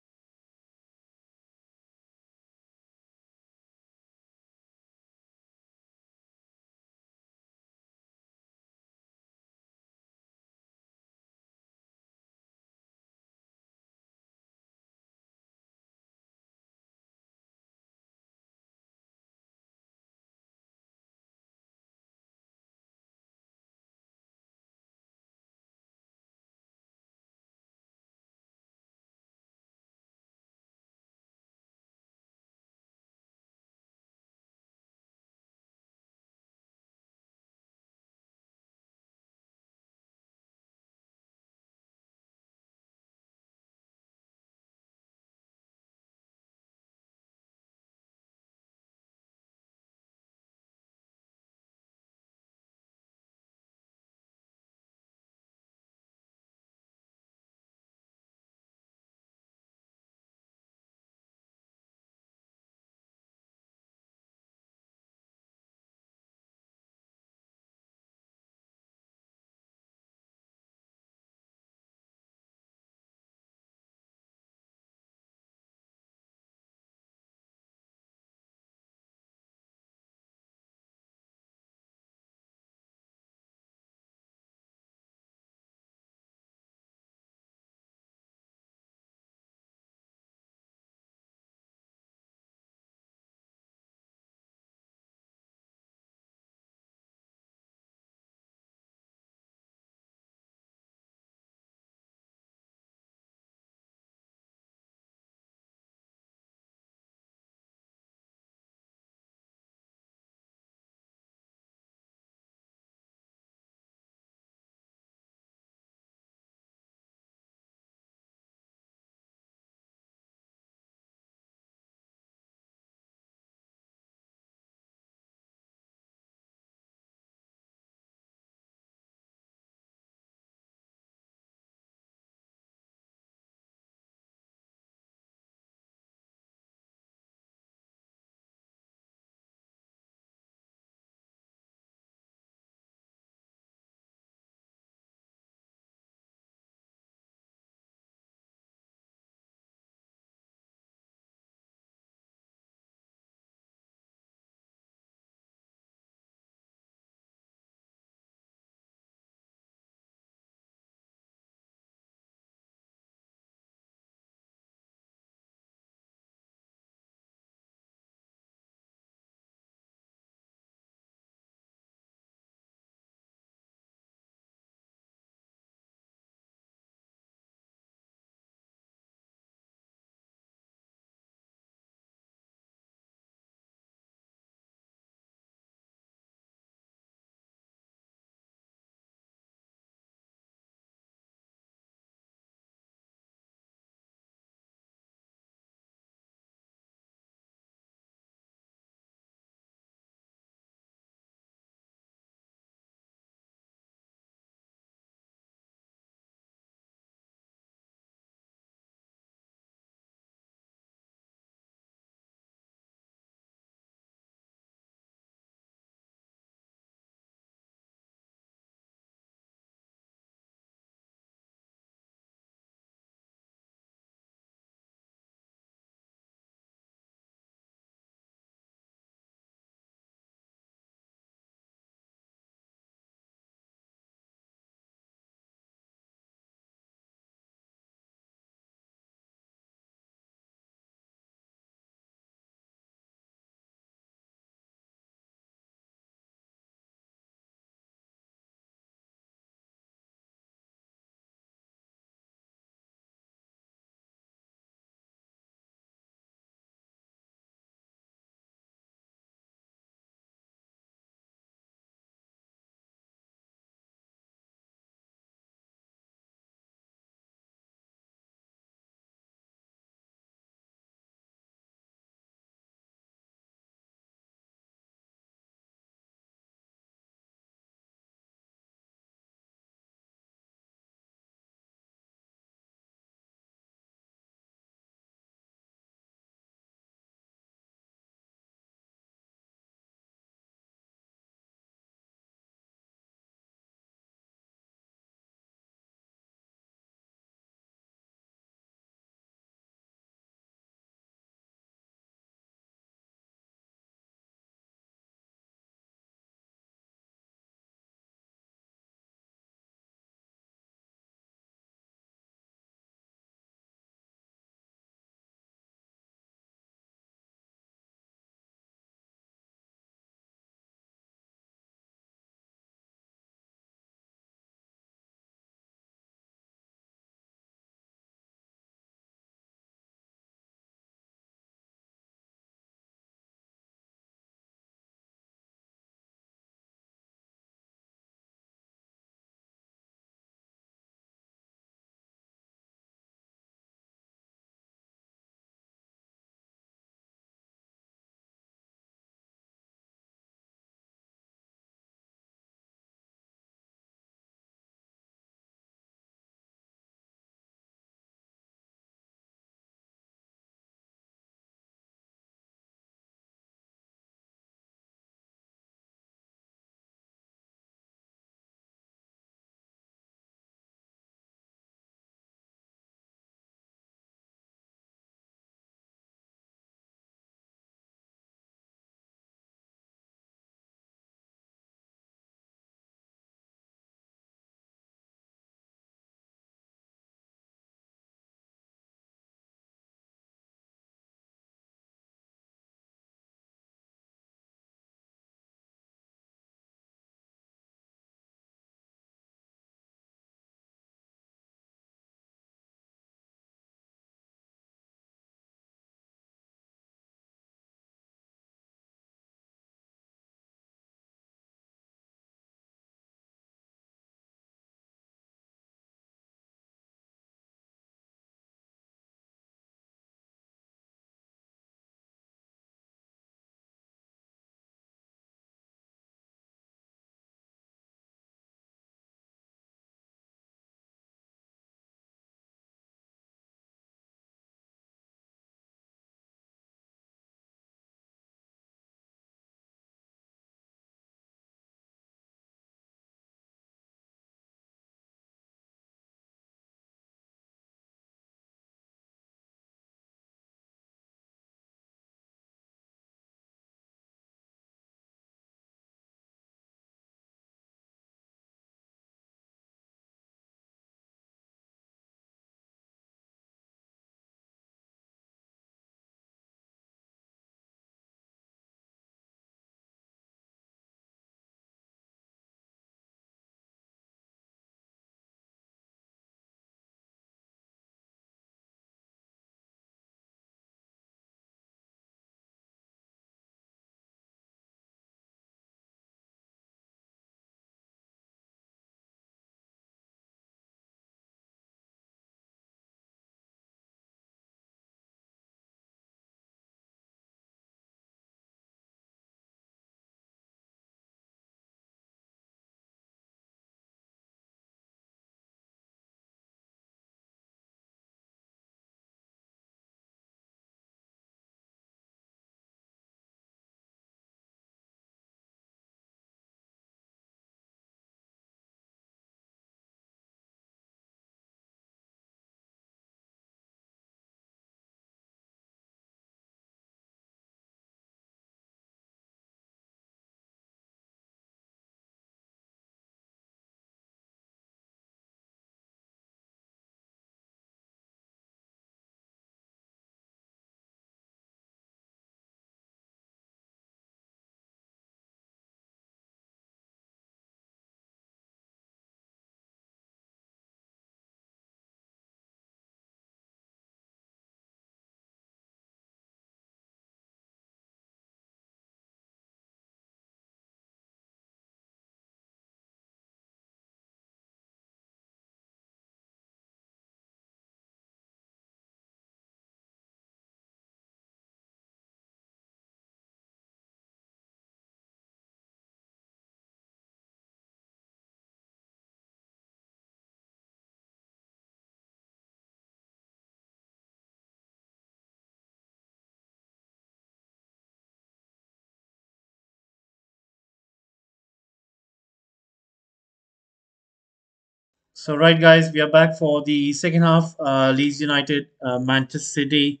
So, right, guys, we are back for the second half. Leeds United, Manchester City.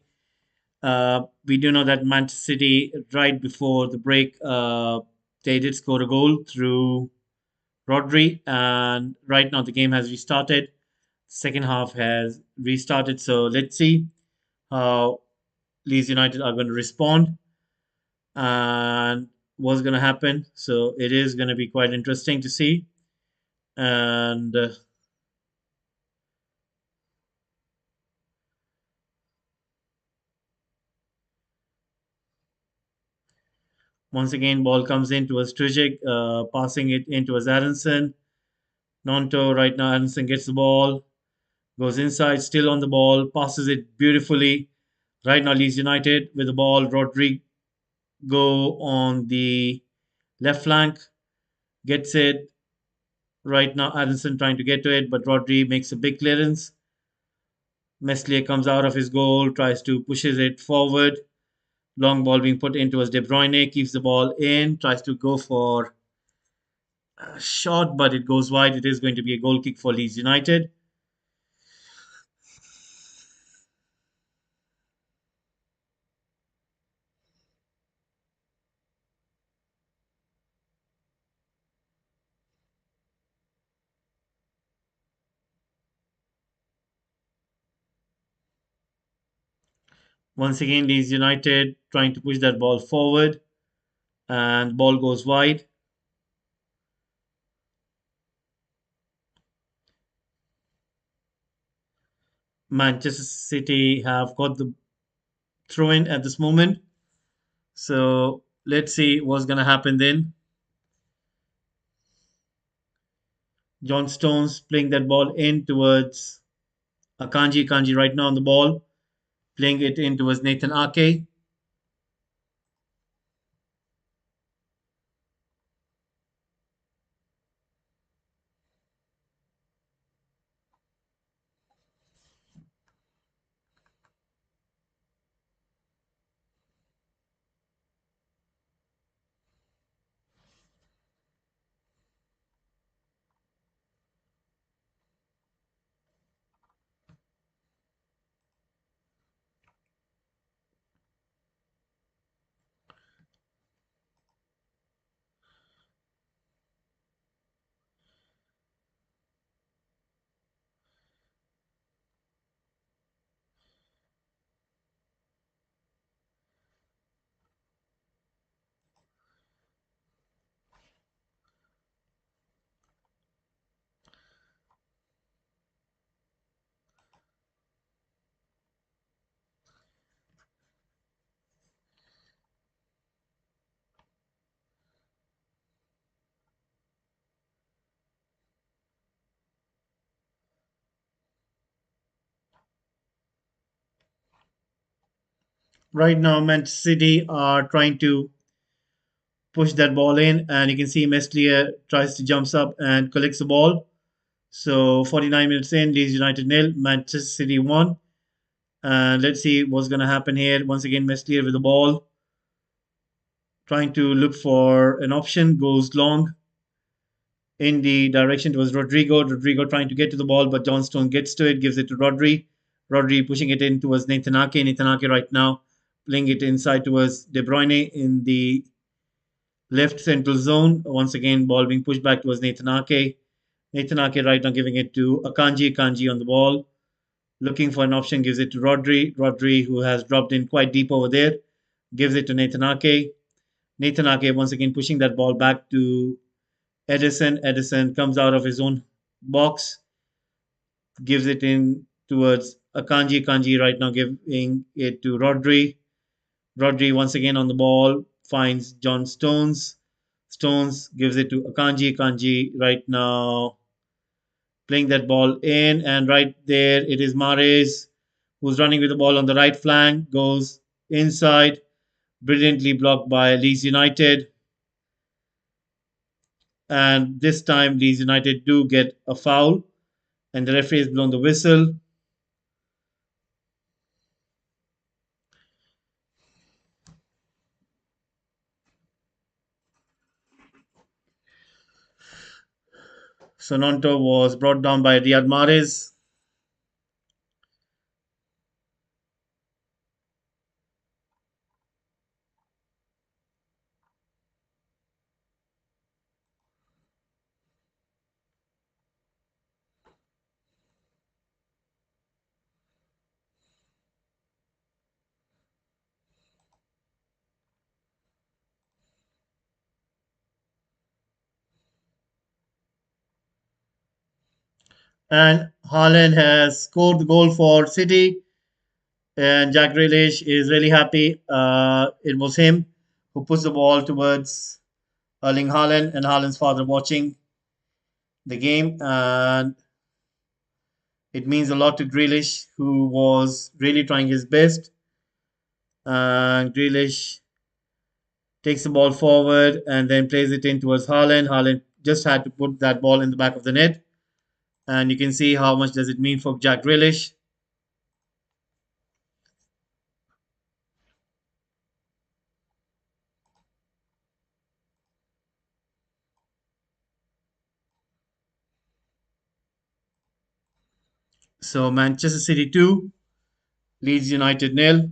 We do know that Manchester City, right before the break, they did score a goal through Rodri, and right now the game has restarted. Second half has restarted. So, let's see how Leeds United are going to respond and what's going to happen. So, it is going to be quite interesting to see. And once again, ball comes into a Strujic, passing it into a Aronson. Nonto right now, Aronson gets the ball, goes inside, still on the ball, passes it beautifully. Right now, Leeds United with the ball. Rodrigo on the left flank, gets it. Right now, Aronson trying to get to it, but Rodri makes a big clearance. Meslier comes out of his goal, tries to pushes it forward. Long ball being put into as De Bruyne keeps the ball in, tries to go for a shot, but it goes wide. It is going to be a goal kick for Leeds United. Once again, Leeds United trying to push that ball forward, and ball goes wide. Manchester City have got the throw in at this moment. So let's see what's going to happen then. John Stones playing that ball in towards Akanji. Akanji right now on the ball, playing it in towards Nathan Ake. Right now, Manchester City are trying to push that ball in, and you can see Meslier tries to jumps up and collects the ball. So 49 minutes in, Leeds United nil, Manchester City 1. And let's see what's going to happen here. Once again, Meslier with the ball, trying to look for an option, goes long in the direction towards Rodrigo. Rodrigo trying to get to the ball, but Johnstone gets to it, gives it to Rodri. Rodri pushing it in towards Nathan Ake. Nathan Ake right now playing it inside towards De Bruyne in the left central zone. Once again, ball being pushed back towards Nathan Ake. Nathan Ake right now giving it to Akanji. Akanji on the ball, looking for an option, gives it to Rodri. Rodri, who has dropped in quite deep over there, gives it to Nathan Ake. Nathan Ake once again pushing that ball back to Edison. Edison comes out of his own box, gives it in towards Akanji. Akanji right now giving it to Rodri. Rodri once again on the ball, finds John Stones. Stones gives it to Akanji. Akanji right now playing that ball in, and right there it is Mares who's running with the ball on the right flank, goes inside, brilliantly blocked by Leeds United. And this time, Leeds United do get a foul, and the referee has blown the whistle. Sononto was brought down by Riyad Mahrez. And Haaland has scored the goal for City. And Jack Grealish is really happy. It was him who puts the ball towards Erling Haaland and Haaland's father watching the game. And it means a lot to Grealish, who was really trying his best. And Grealish takes the ball forward and then plays it in towards Haaland. Haaland just had to put that ball in the back of the net. And you can see how much does it mean for Jack Grealish. So Manchester City 2, Leeds United nil.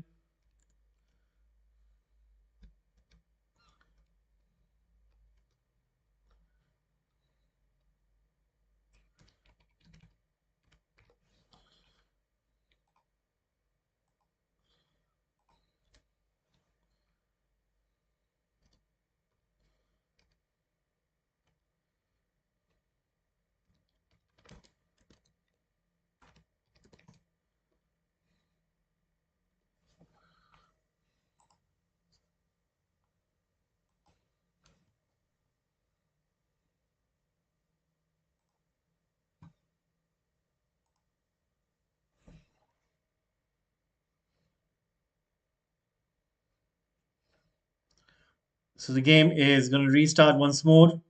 So the game is going to restart once more.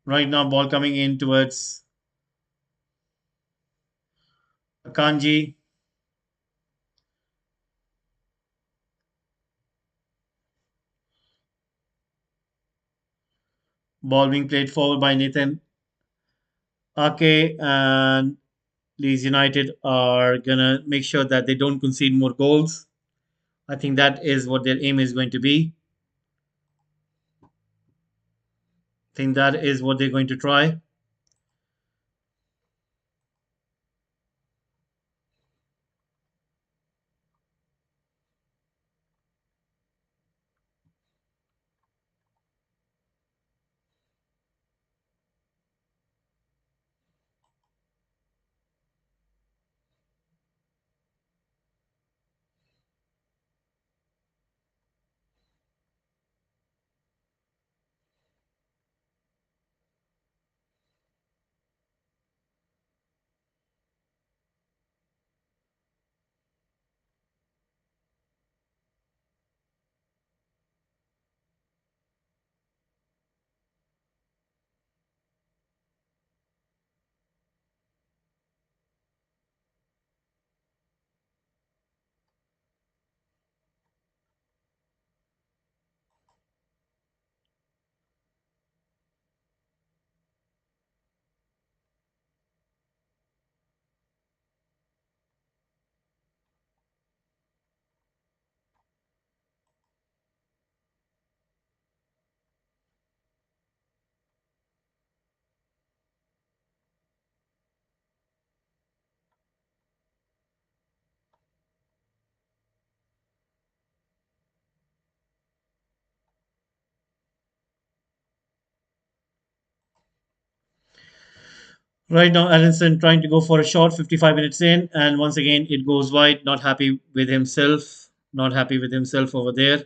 Right now, ball coming in towards Akanji. Ball being played forward by Nathan Ake, and Leeds United are going to make sure that they don't concede more goals. I think that is what their aim is going to be. I think that is what they're going to try. Right now, Allinson trying to go for a shot 55 minutes in, and once again it goes wide. Not happy with himself. Not happy with himself over there.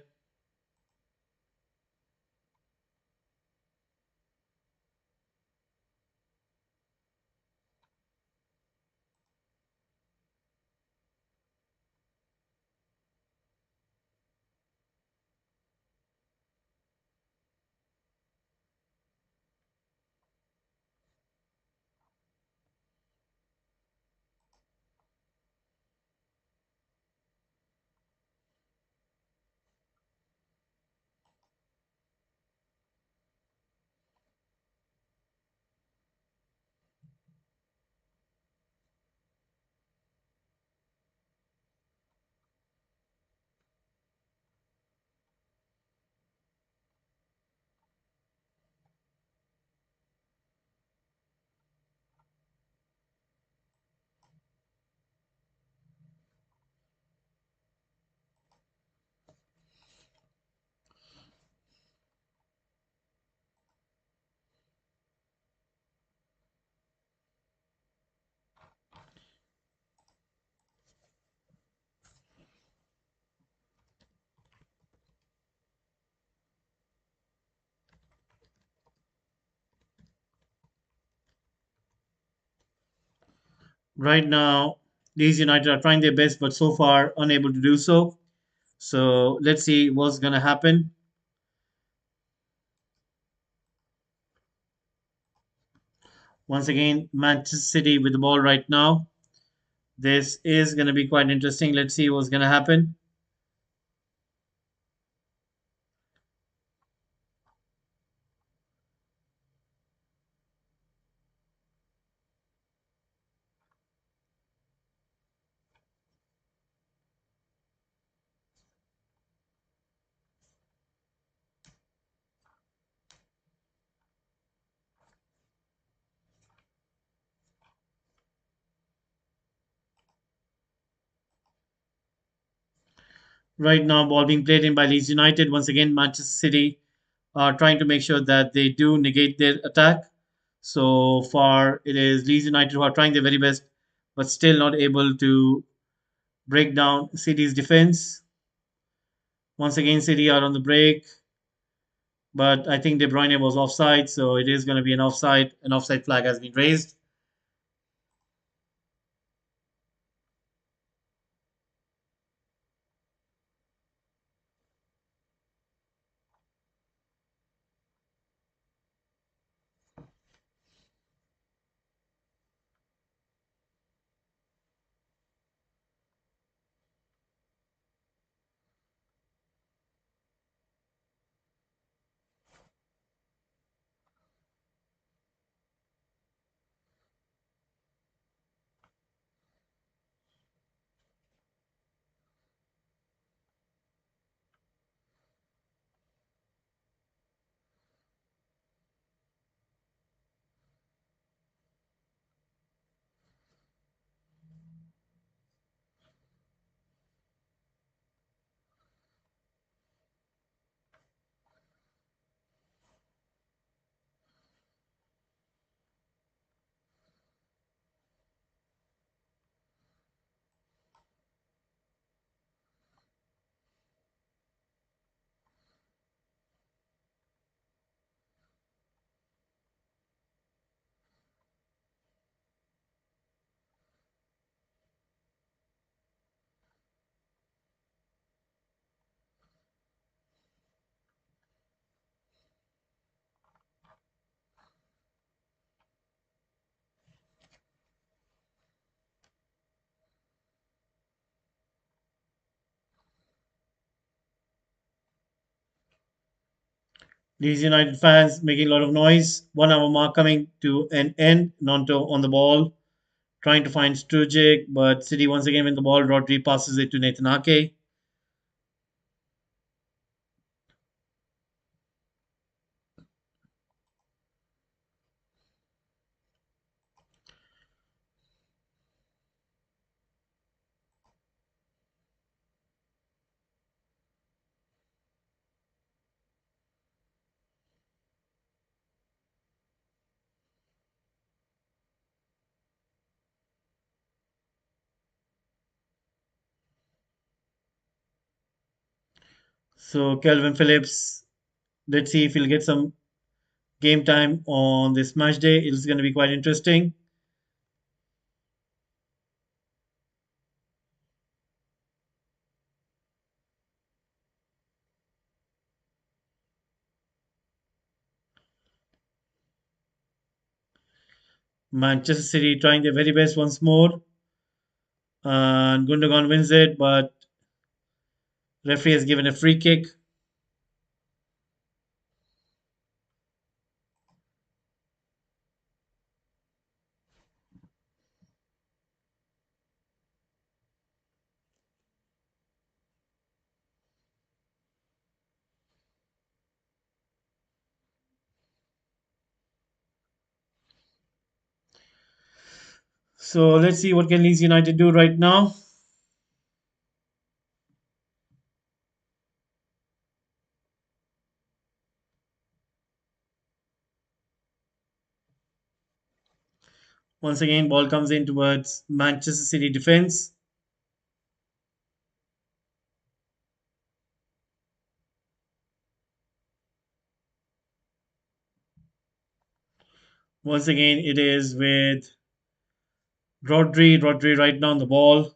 Right now, Leeds United are trying their best, but so far unable to do so. So let's see what's going to happen. Once again, Manchester City with the ball right now. This is going to be quite interesting. Let's see what's going to happen. Right now, ball being played in by Leeds United. Once again, Manchester City are trying to make sure that they do negate their attack. So far, it is Leeds United who are trying their very best, but still not able to break down City's defense. Once again, City are on the break, but I think De Bruyne was offside, so it is going to be an offside. An offside flag has been raised. Leeds United fans making a lot of noise. 1 hour mark coming to an end. Nonto on the ball, trying to find Strujic, but City once again with the ball. Rodri passes it to Nathan Ake. So Kelvin Phillips, let's see if he'll get some game time on this match day. It's going to be quite interesting. Manchester City trying their very best once more. And Gundogan wins it, but referee has given a free kick. So let's see what can Leeds United do right now. Once again, ball comes in towards Manchester City defense. Once again, it is with Rodri right now on the ball.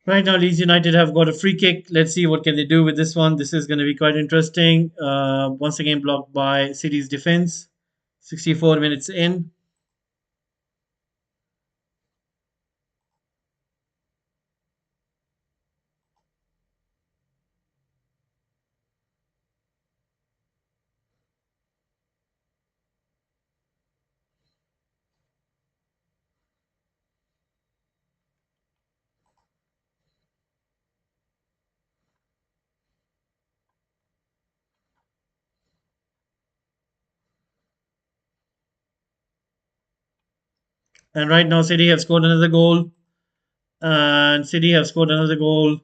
Right now, Leeds United have got a free kick. Let's see what can they do with this one. This is going to be quite interesting. Once again, blocked by City's defense. 64 minutes in. And right now, City have scored another goal. And City have scored another goal.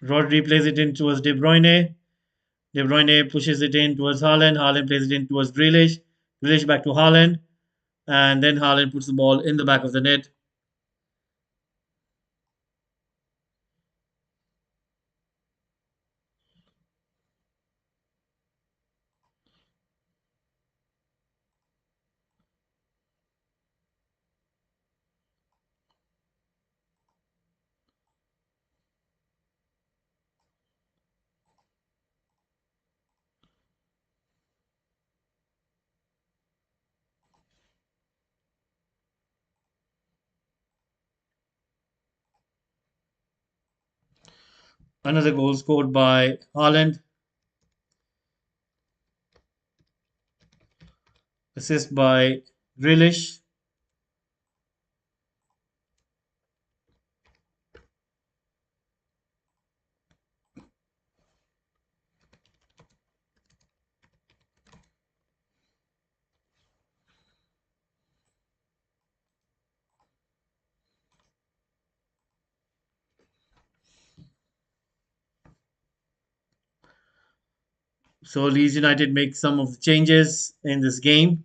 Rodri plays it in towards De Bruyne. De Bruyne pushes it in towards Haaland. Haaland plays it in towards Grealish. Grealish back to Haaland. And then Haaland puts the ball in the back of the net. Another goal scored by Haaland. Assist by Grealish. So Leeds United make some of the changes in this game.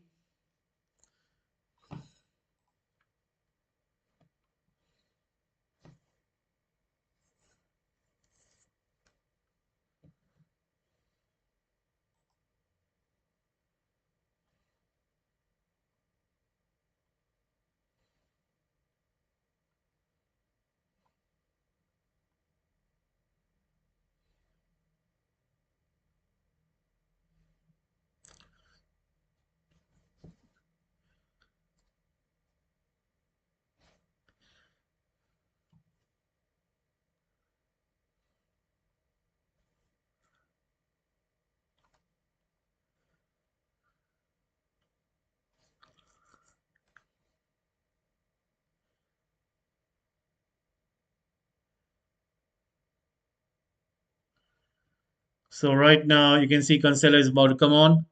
So right now you can see Cancelo is about to come on.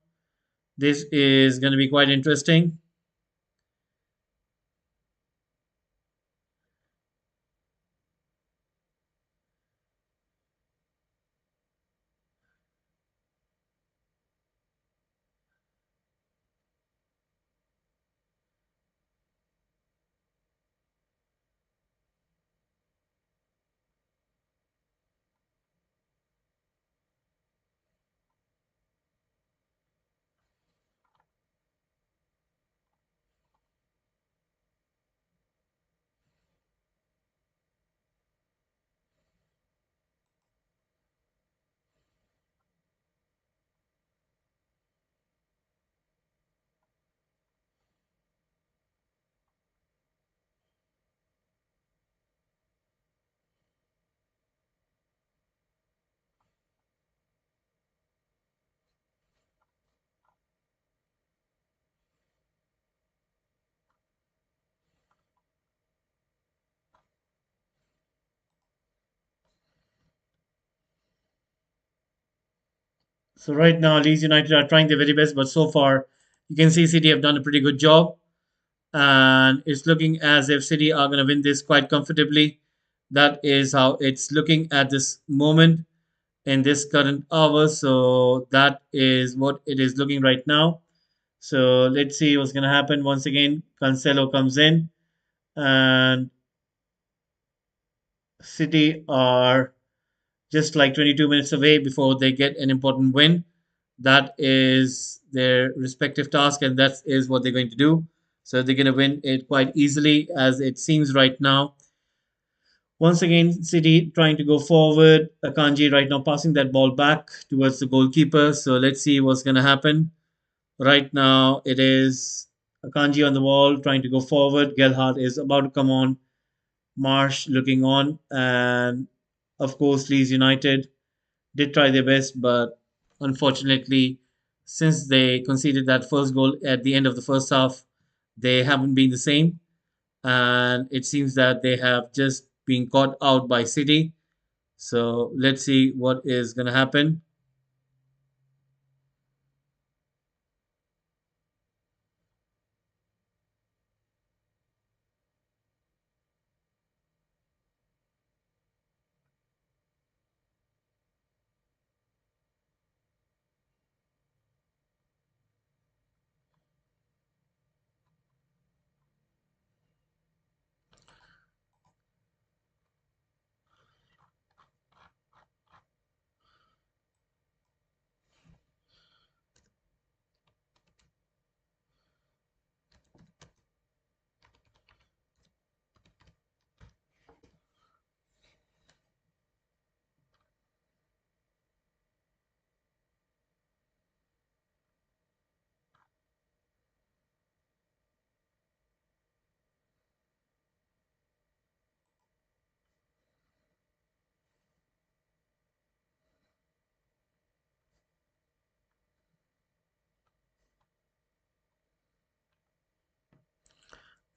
This is going to be quite interesting. So right now Leeds United are trying their very best, but so far you can see City have done a pretty good job, and it's looking as if City are going to win this quite comfortably. That is how it's looking at this moment in this current hour. So that is what it is looking right now. So let's see what's going to happen. Once again, Cancelo comes in, and City are just like 22 minutes away before they get an important win. That is their respective task, and that is what they're going to do. So they're going to win it quite easily, as it seems right now. Once again, City trying to go forward. Akanji right now passing that ball back towards the goalkeeper. So let's see what's going to happen. Right now, it is Akanji on the wall trying to go forward. Gelhardt is about to come on. Marsh looking on. And of course, Leeds United did try their best, but unfortunately, since they conceded that first goal at the end of the first half, they haven't been the same. And it seems that they have just been caught out by City. So let's see what is going to happen.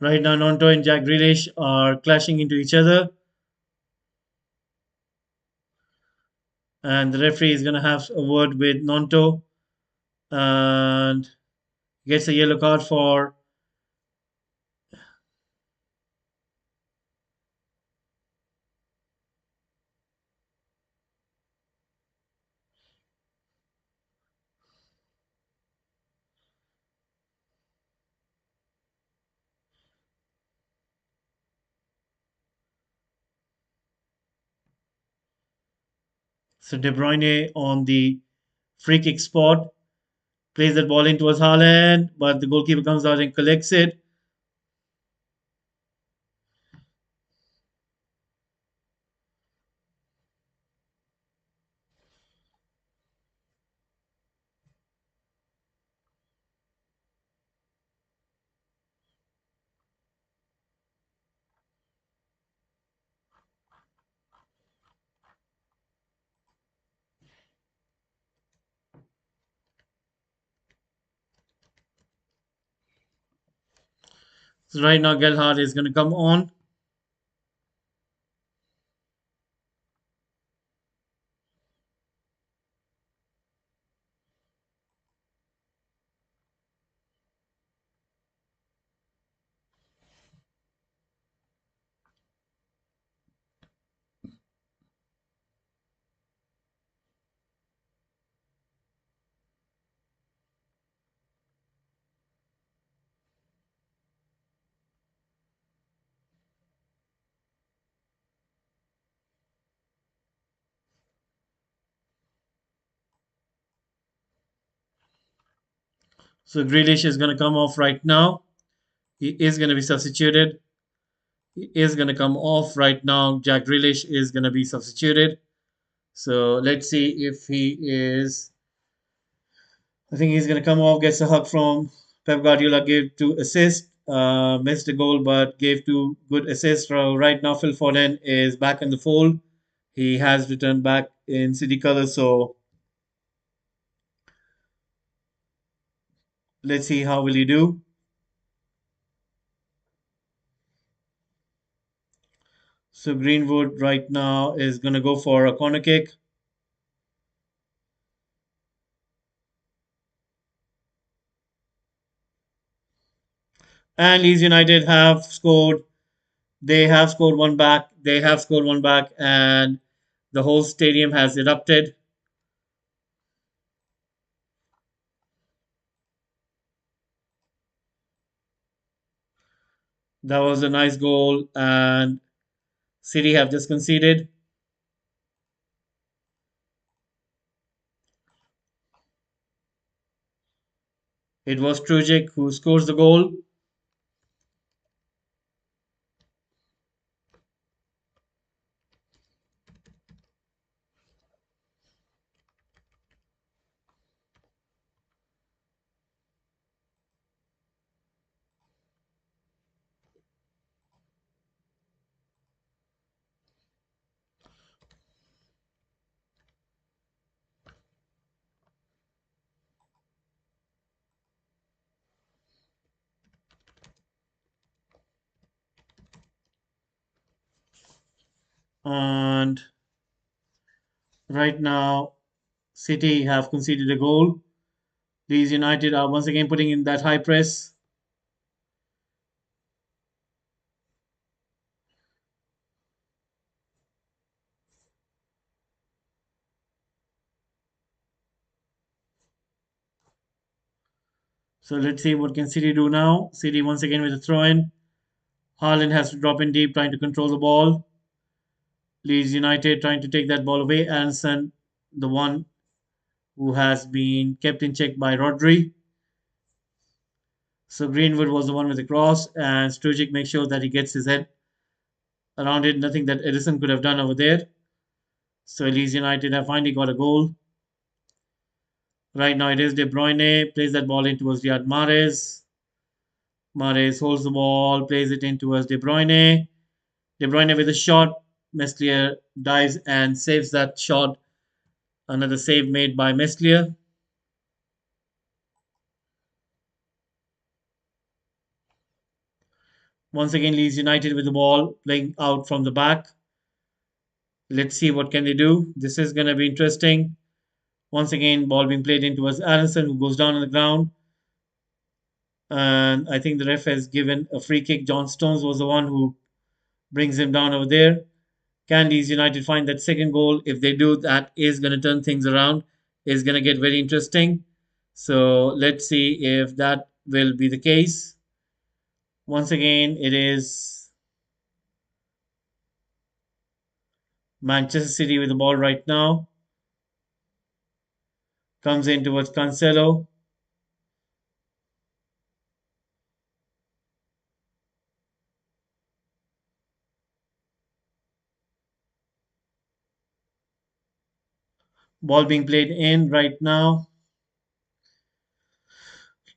Right now, Nonto and Jack Grealish are clashing into each other, and the referee is going to have a word with Nonto and gets a yellow card for. So De Bruyne on the free kick spot plays that ball in towards Haaland, but the goalkeeper comes out and collects it. So right now, Gelhardt is going to come on. So Grealish is going to come off right now. He is going to be substituted. He is going to come off right now. Jack Grealish is going to be substituted. So let's see if he is. I think he's going to come off, gets a hug from Pep Guardiola, gave two assists, missed a goal, but gave two good assists. So right now, Phil Foden is back in the fold. He has returned back in City colours. So let's see how will he do. So Greenwood right now is going to go for a corner kick. And Leeds United have scored. They have scored one back. They have scored one back, and the whole stadium has erupted. That was a nice goal, and City have just conceded. It was Trujic who scores the goal. And right now, City have conceded a goal. Leeds United are once again putting in that high press. So let's see what can City do now. City once again with a throw-in. Haaland has to drop in deep, trying to control the ball. Leeds United trying to take that ball away. Anderson, the one who has been kept in check by Rodri. So Greenwood was the one with the cross, and Strujic makes sure that he gets his head around it. Nothing that Edison could have done over there. So Leeds United have finally got a goal. Right now it is De Bruyne, plays that ball in towards Riyad Mahrez. Mahrez holds the ball, plays it in towards De Bruyne. De Bruyne with a shot. Meslier dives and saves that shot. Another save made by Meslier. Once again, Leeds United with the ball, playing out from the back. Let's see what can they do. This is going to be interesting. Once again, ball being played in towards Aronson, who goes down on the ground. And I think the ref has given a free kick. John Stones was the one who brings him down over there. Can Leeds United find that second goal? If they do, that is going to turn things around. It's going to get very interesting. So let's see if that will be the case. Once again, it is Manchester City with the ball right now. Comes in towards Cancelo. Ball being played in right now.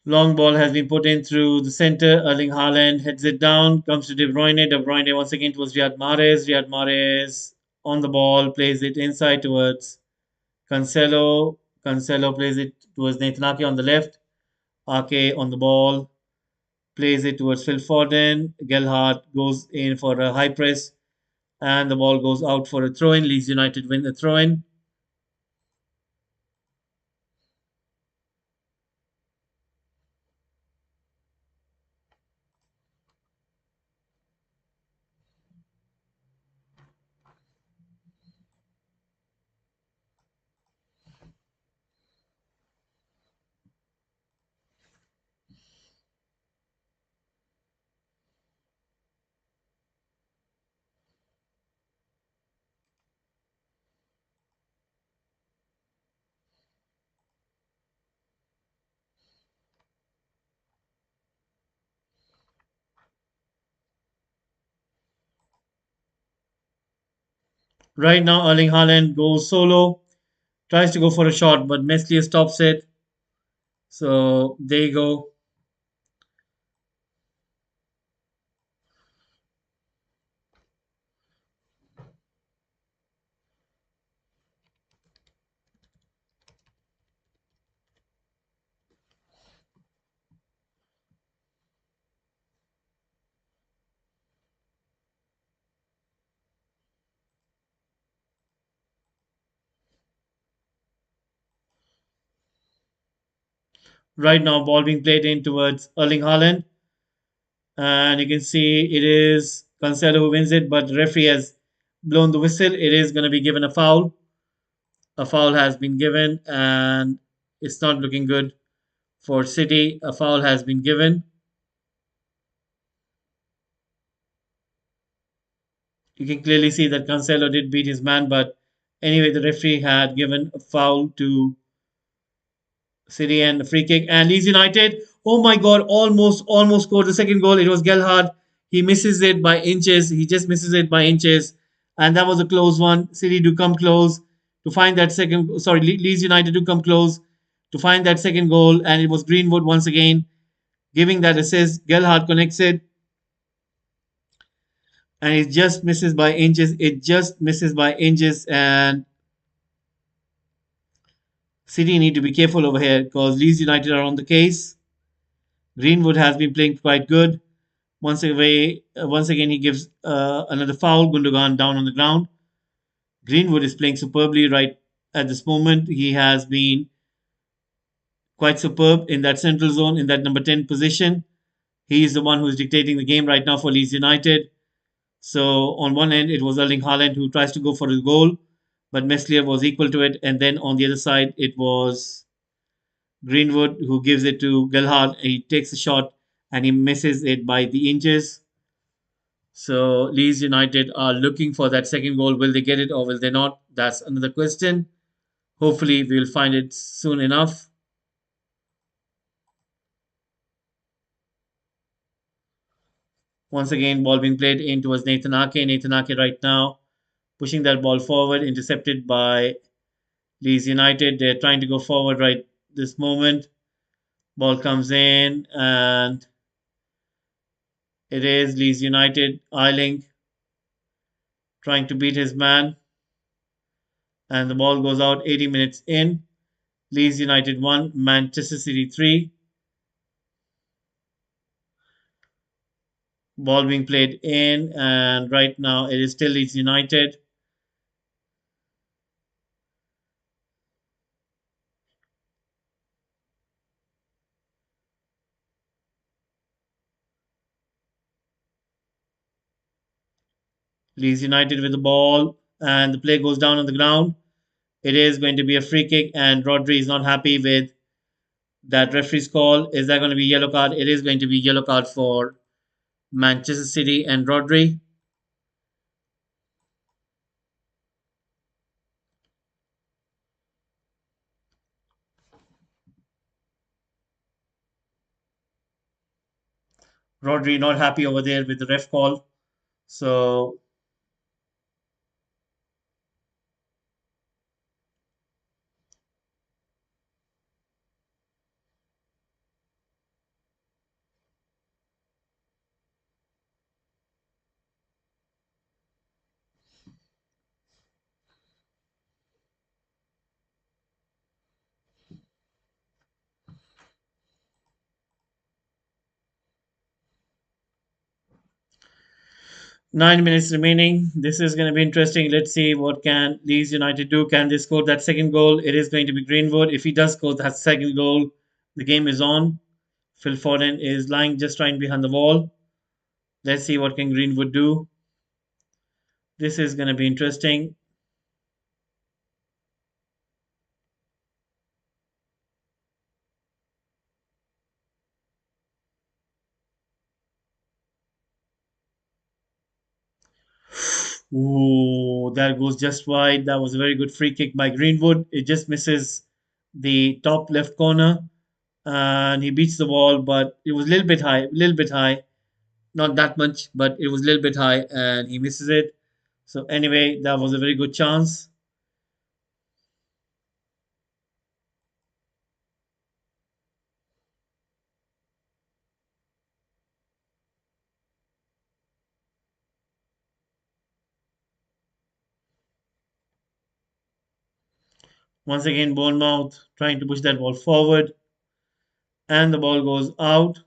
Long ball has been put in through the center. Erling Haaland heads it down. Comes to De Bruyne. De Bruyne once again towards Riyad Mahrez. Riyad Mahrez on the ball. Plays it inside towards Cancelo. Cancelo plays it towards Nathan Ake on the left. Ake on the ball. Plays it towards Phil Foden. Gelhardt goes in for a high press. And the ball goes out for a throw in. Leeds United win the throw in. Right now, Erling Haaland goes solo, tries to go for a shot, but Meslier stops it. So there you go. Right now, ball being played in towards Erling Haaland, and you can see it is Cancelo who wins it, but the referee has blown the whistle. It is going to be given a foul. A foul has been given, and it's not looking good for City. A foul has been given. You can clearly see that Cancelo did beat his man, but anyway, the referee had given a foul to City and a free kick. And Leeds United, oh my God, almost scored the second goal. It was Gelhardt. He misses it by inches. He just misses it by inches. And that was a close one. City do come close to find that second. Sorry, Leeds United do come close to find that second goal. And it was Greenwood once again giving that assist. Gelhardt connects it. And it just misses by inches. It just misses by inches. And City need to be careful over here because Leeds United are on the case. Greenwood has been playing quite good. Once again, he gives another foul. Gundogan down on the ground. Greenwood is playing superbly right at this moment. He has been quite superb in that central zone, in that number 10 position. He is the one who is dictating the game right now for Leeds United. So on one end, it was Erling Haaland who tries to go for his goal, but Meslier was equal to it. And then on the other side, it was Greenwood who gives it to Gelhardt. He takes a shot and he misses it by the inches. So Leeds United are looking for that second goal. Will they get it or will they not? That's another question. Hopefully, we'll find it soon enough. Once again, ball being played in towards Nathan Ake. Nathan Ake right now pushing that ball forward, intercepted by Leeds United. They're trying to go forward right this moment. Ball comes in and it is Leeds United. Eiling trying to beat his man and the ball goes out 80 minutes in. Leeds United 1, Manchester City 3. Ball being played in, and right now it is still Leeds United. Leeds United with the ball, and the play goes down on the ground. It is going to be a free kick, and Rodri is not happy with that referee's call. Is that going to be yellow card? It is going to be yellow card for Manchester City and Rodri. Rodri not happy over there with the ref call. So 9 minutes remaining. This is going to be interesting. Let's see what can Leeds United do. Can they score that second goal? It is going to be Greenwood. If he does score that second goal, the game is on. Phil Foden is lying just trying behind the wall. Let's see what can Greenwood do. This is going to be interesting. Ooh, that goes just wide. That was a very good free kick by Greenwood. It just misses the top left corner, and he beats the ball, but it was a little bit high, a little bit high. Not that much, but it was a little bit high, and he misses it. So anyway, that was a very good chance. Once again, Bournemouth trying to push that ball forward, and the ball goes out.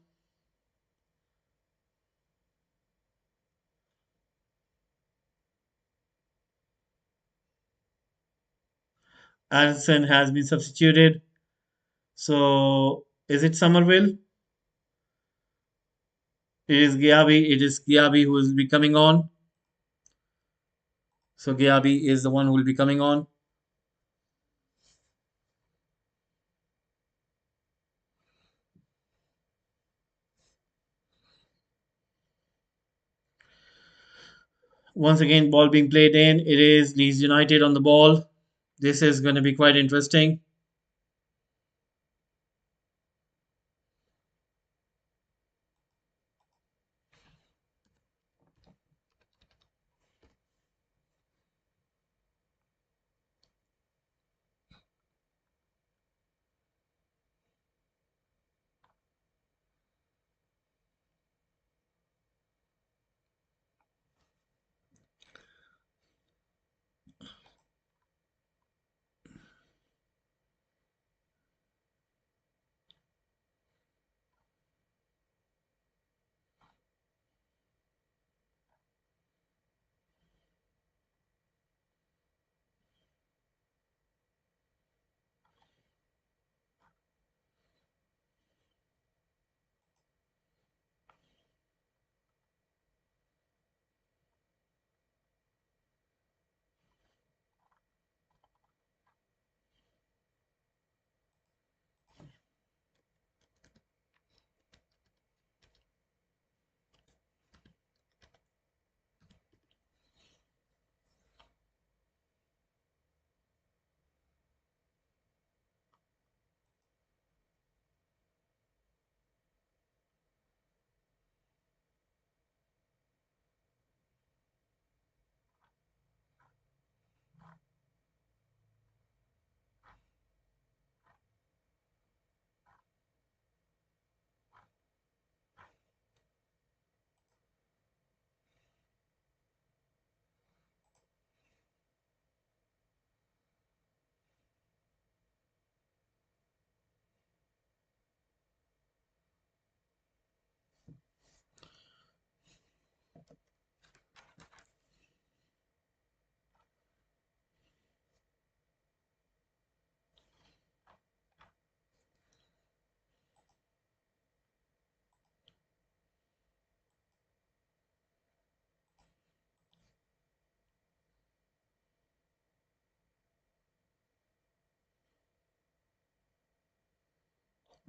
Anderson has been substituted. So is it Somerville? It is Giabi. It is Giabi who will be coming on. So Giabi is the one who will be coming on. Once again, ball being played in. It is Leeds United on the ball. This is going to be quite interesting.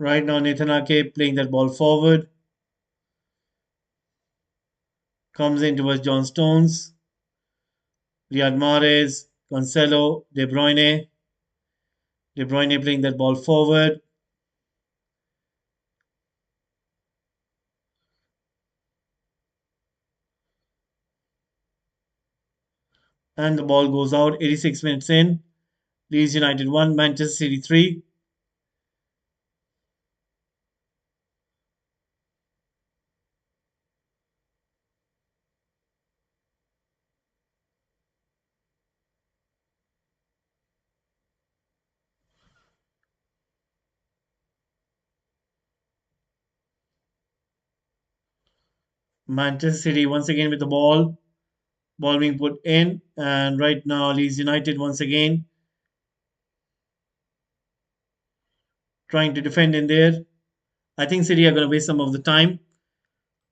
Right now, Nathan Ake playing that ball forward. Comes in towards John Stones. Riyad Mahrez, Cancelo, De Bruyne. De Bruyne playing that ball forward. And the ball goes out. 86 minutes in. Leeds United 1, Manchester City 3. Manchester City once again with the ball. Ball being put in. And right now, Leeds United once again trying to defend in there. I think City are going to waste some of the time.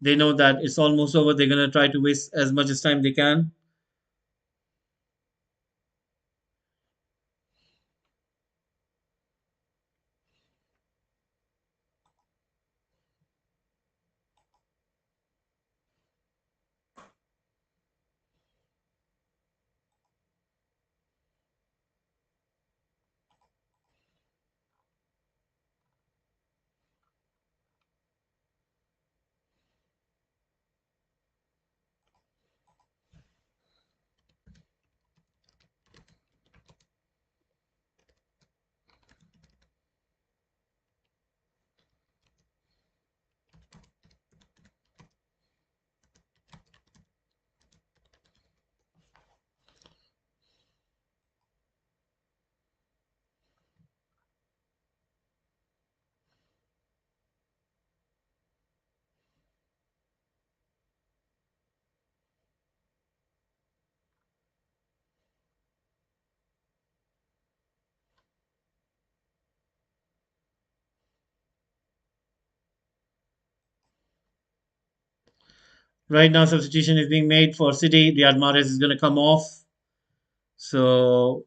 They know that it's almost over. They're going to try to waste as much as time they can. Right now, substitution is being made for City. Riyad Mahrez is going to come off. So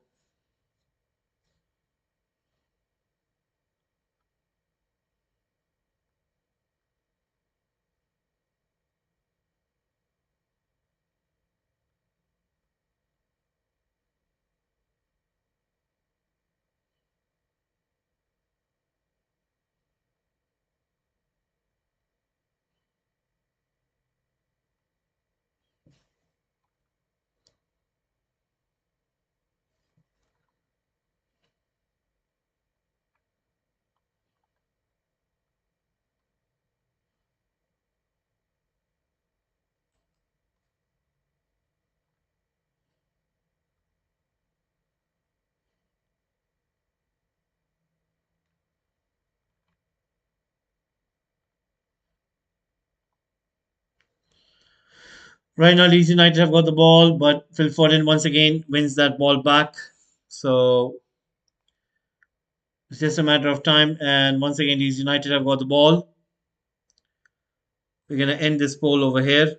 right now, Leeds United have got the ball, but Phil Foden once again wins that ball back. So it's just a matter of time. And once again, Leeds United have got the ball. We're going to end this poll over here.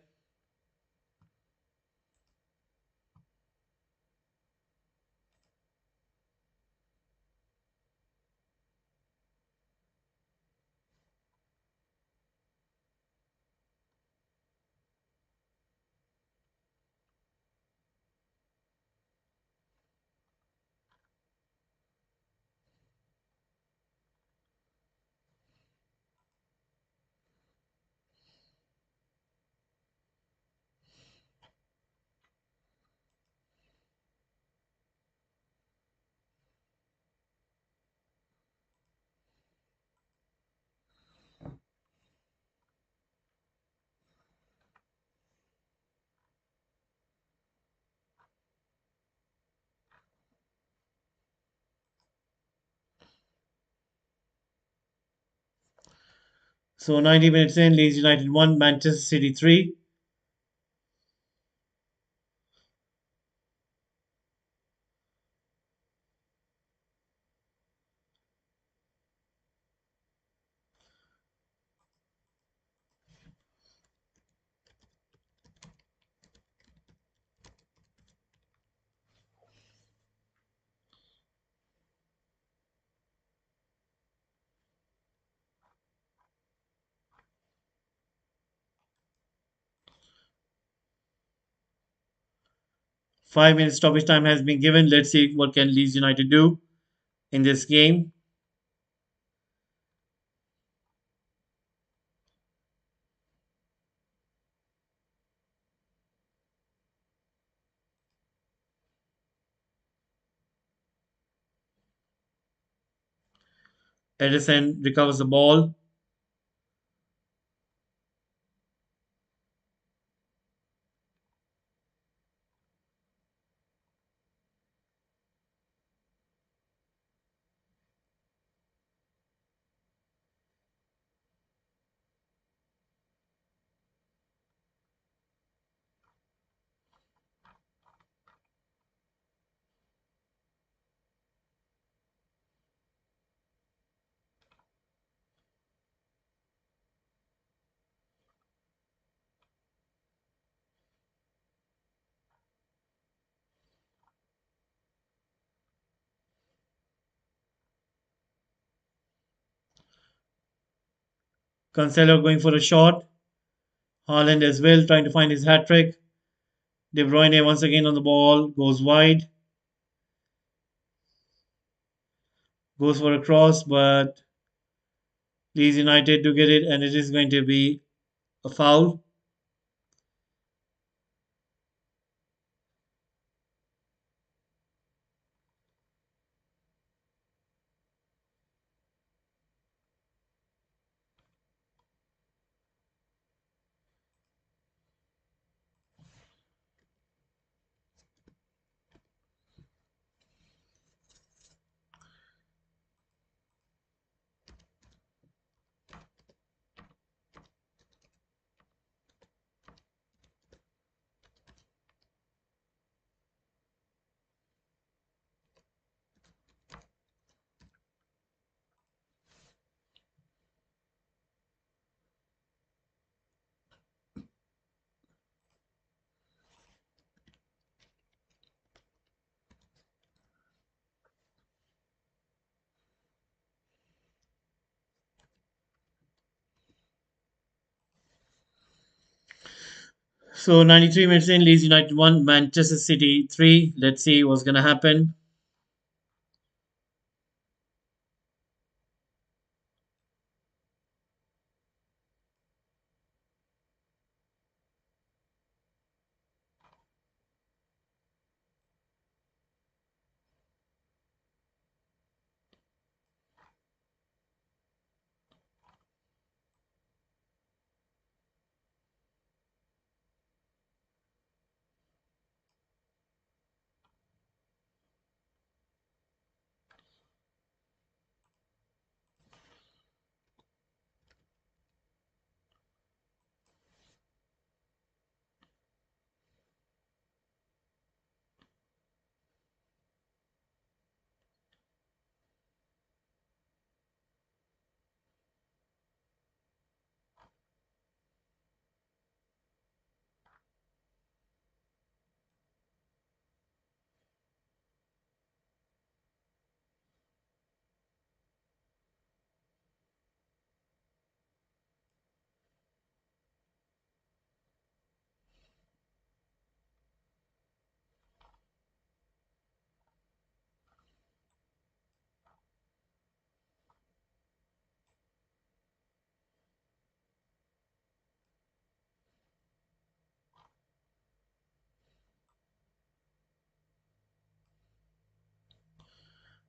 So 90 minutes in, Leeds United 1, Manchester City 3. Five-minute stoppage time has been given. Let's see what can Leeds United do in this game. Edison recovers the ball. Cancelo going for a shot. Haaland as well, trying to find his hat trick. De Bruyne once again on the ball, goes wide, goes for a cross, but Leeds United to get it, and it is going to be a foul. So 93 minutes in, Leeds United 1, Manchester City 3. Let's see what's going to happen.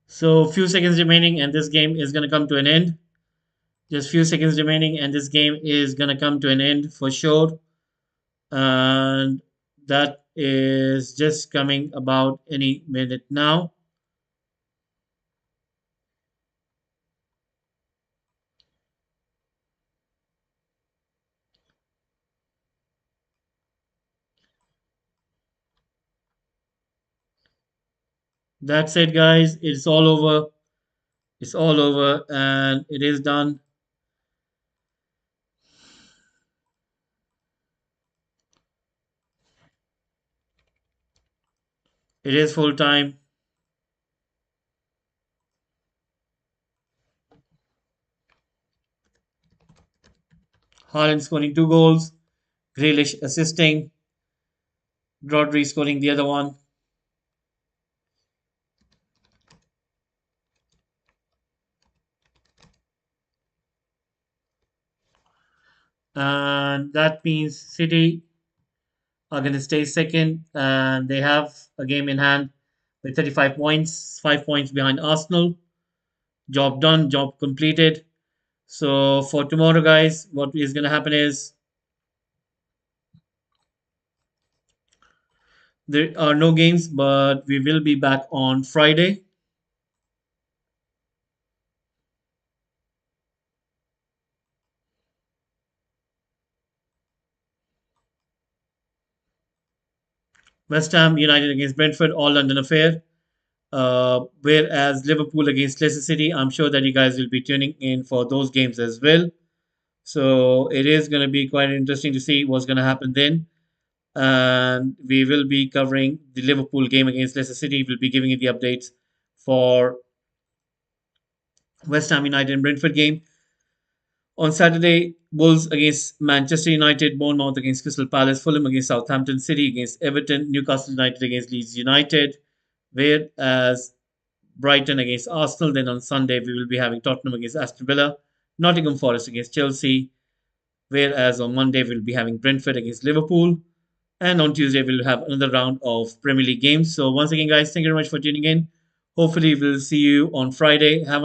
So few seconds remaining and this game is going to come to an end. Just few seconds remaining and this game is going to come to an end for sure. And that is just coming about any minute now. That's it, guys. It's all over. It's all over and it is done. It is full time. Haaland scoring 2 goals, Grealish assisting, Rodri scoring the other one. And that means City are going to stay second and they have a game in hand with 35 points, 5 points behind Arsenal. Job done, job completed. So for tomorrow, guys, what is going to happen is there are no games, but we will be back on Friday. West Ham United against Brentford, all London affair. Whereas Liverpool against Leicester City, I'm sure that you guys will be tuning in for those games as well. So it is going to be quite interesting to see what's going to happen then. And we will be covering the Liverpool game against Leicester City. We'll be giving you the updates for West Ham United and Brentford game. On Saturday, Wolves against Manchester United, Bournemouth against Crystal Palace, Fulham against Southampton City against Everton, Newcastle United against Leeds United, whereas Brighton against Arsenal. Then on Sunday, we will be having Tottenham against Aston Villa, Nottingham Forest against Chelsea, whereas on Monday, we'll be having Brentford against Liverpool. And on Tuesday, we'll have another round of Premier League games. So once again, guys, thank you very much for tuning in. Hopefully, we'll see you on Friday. Have a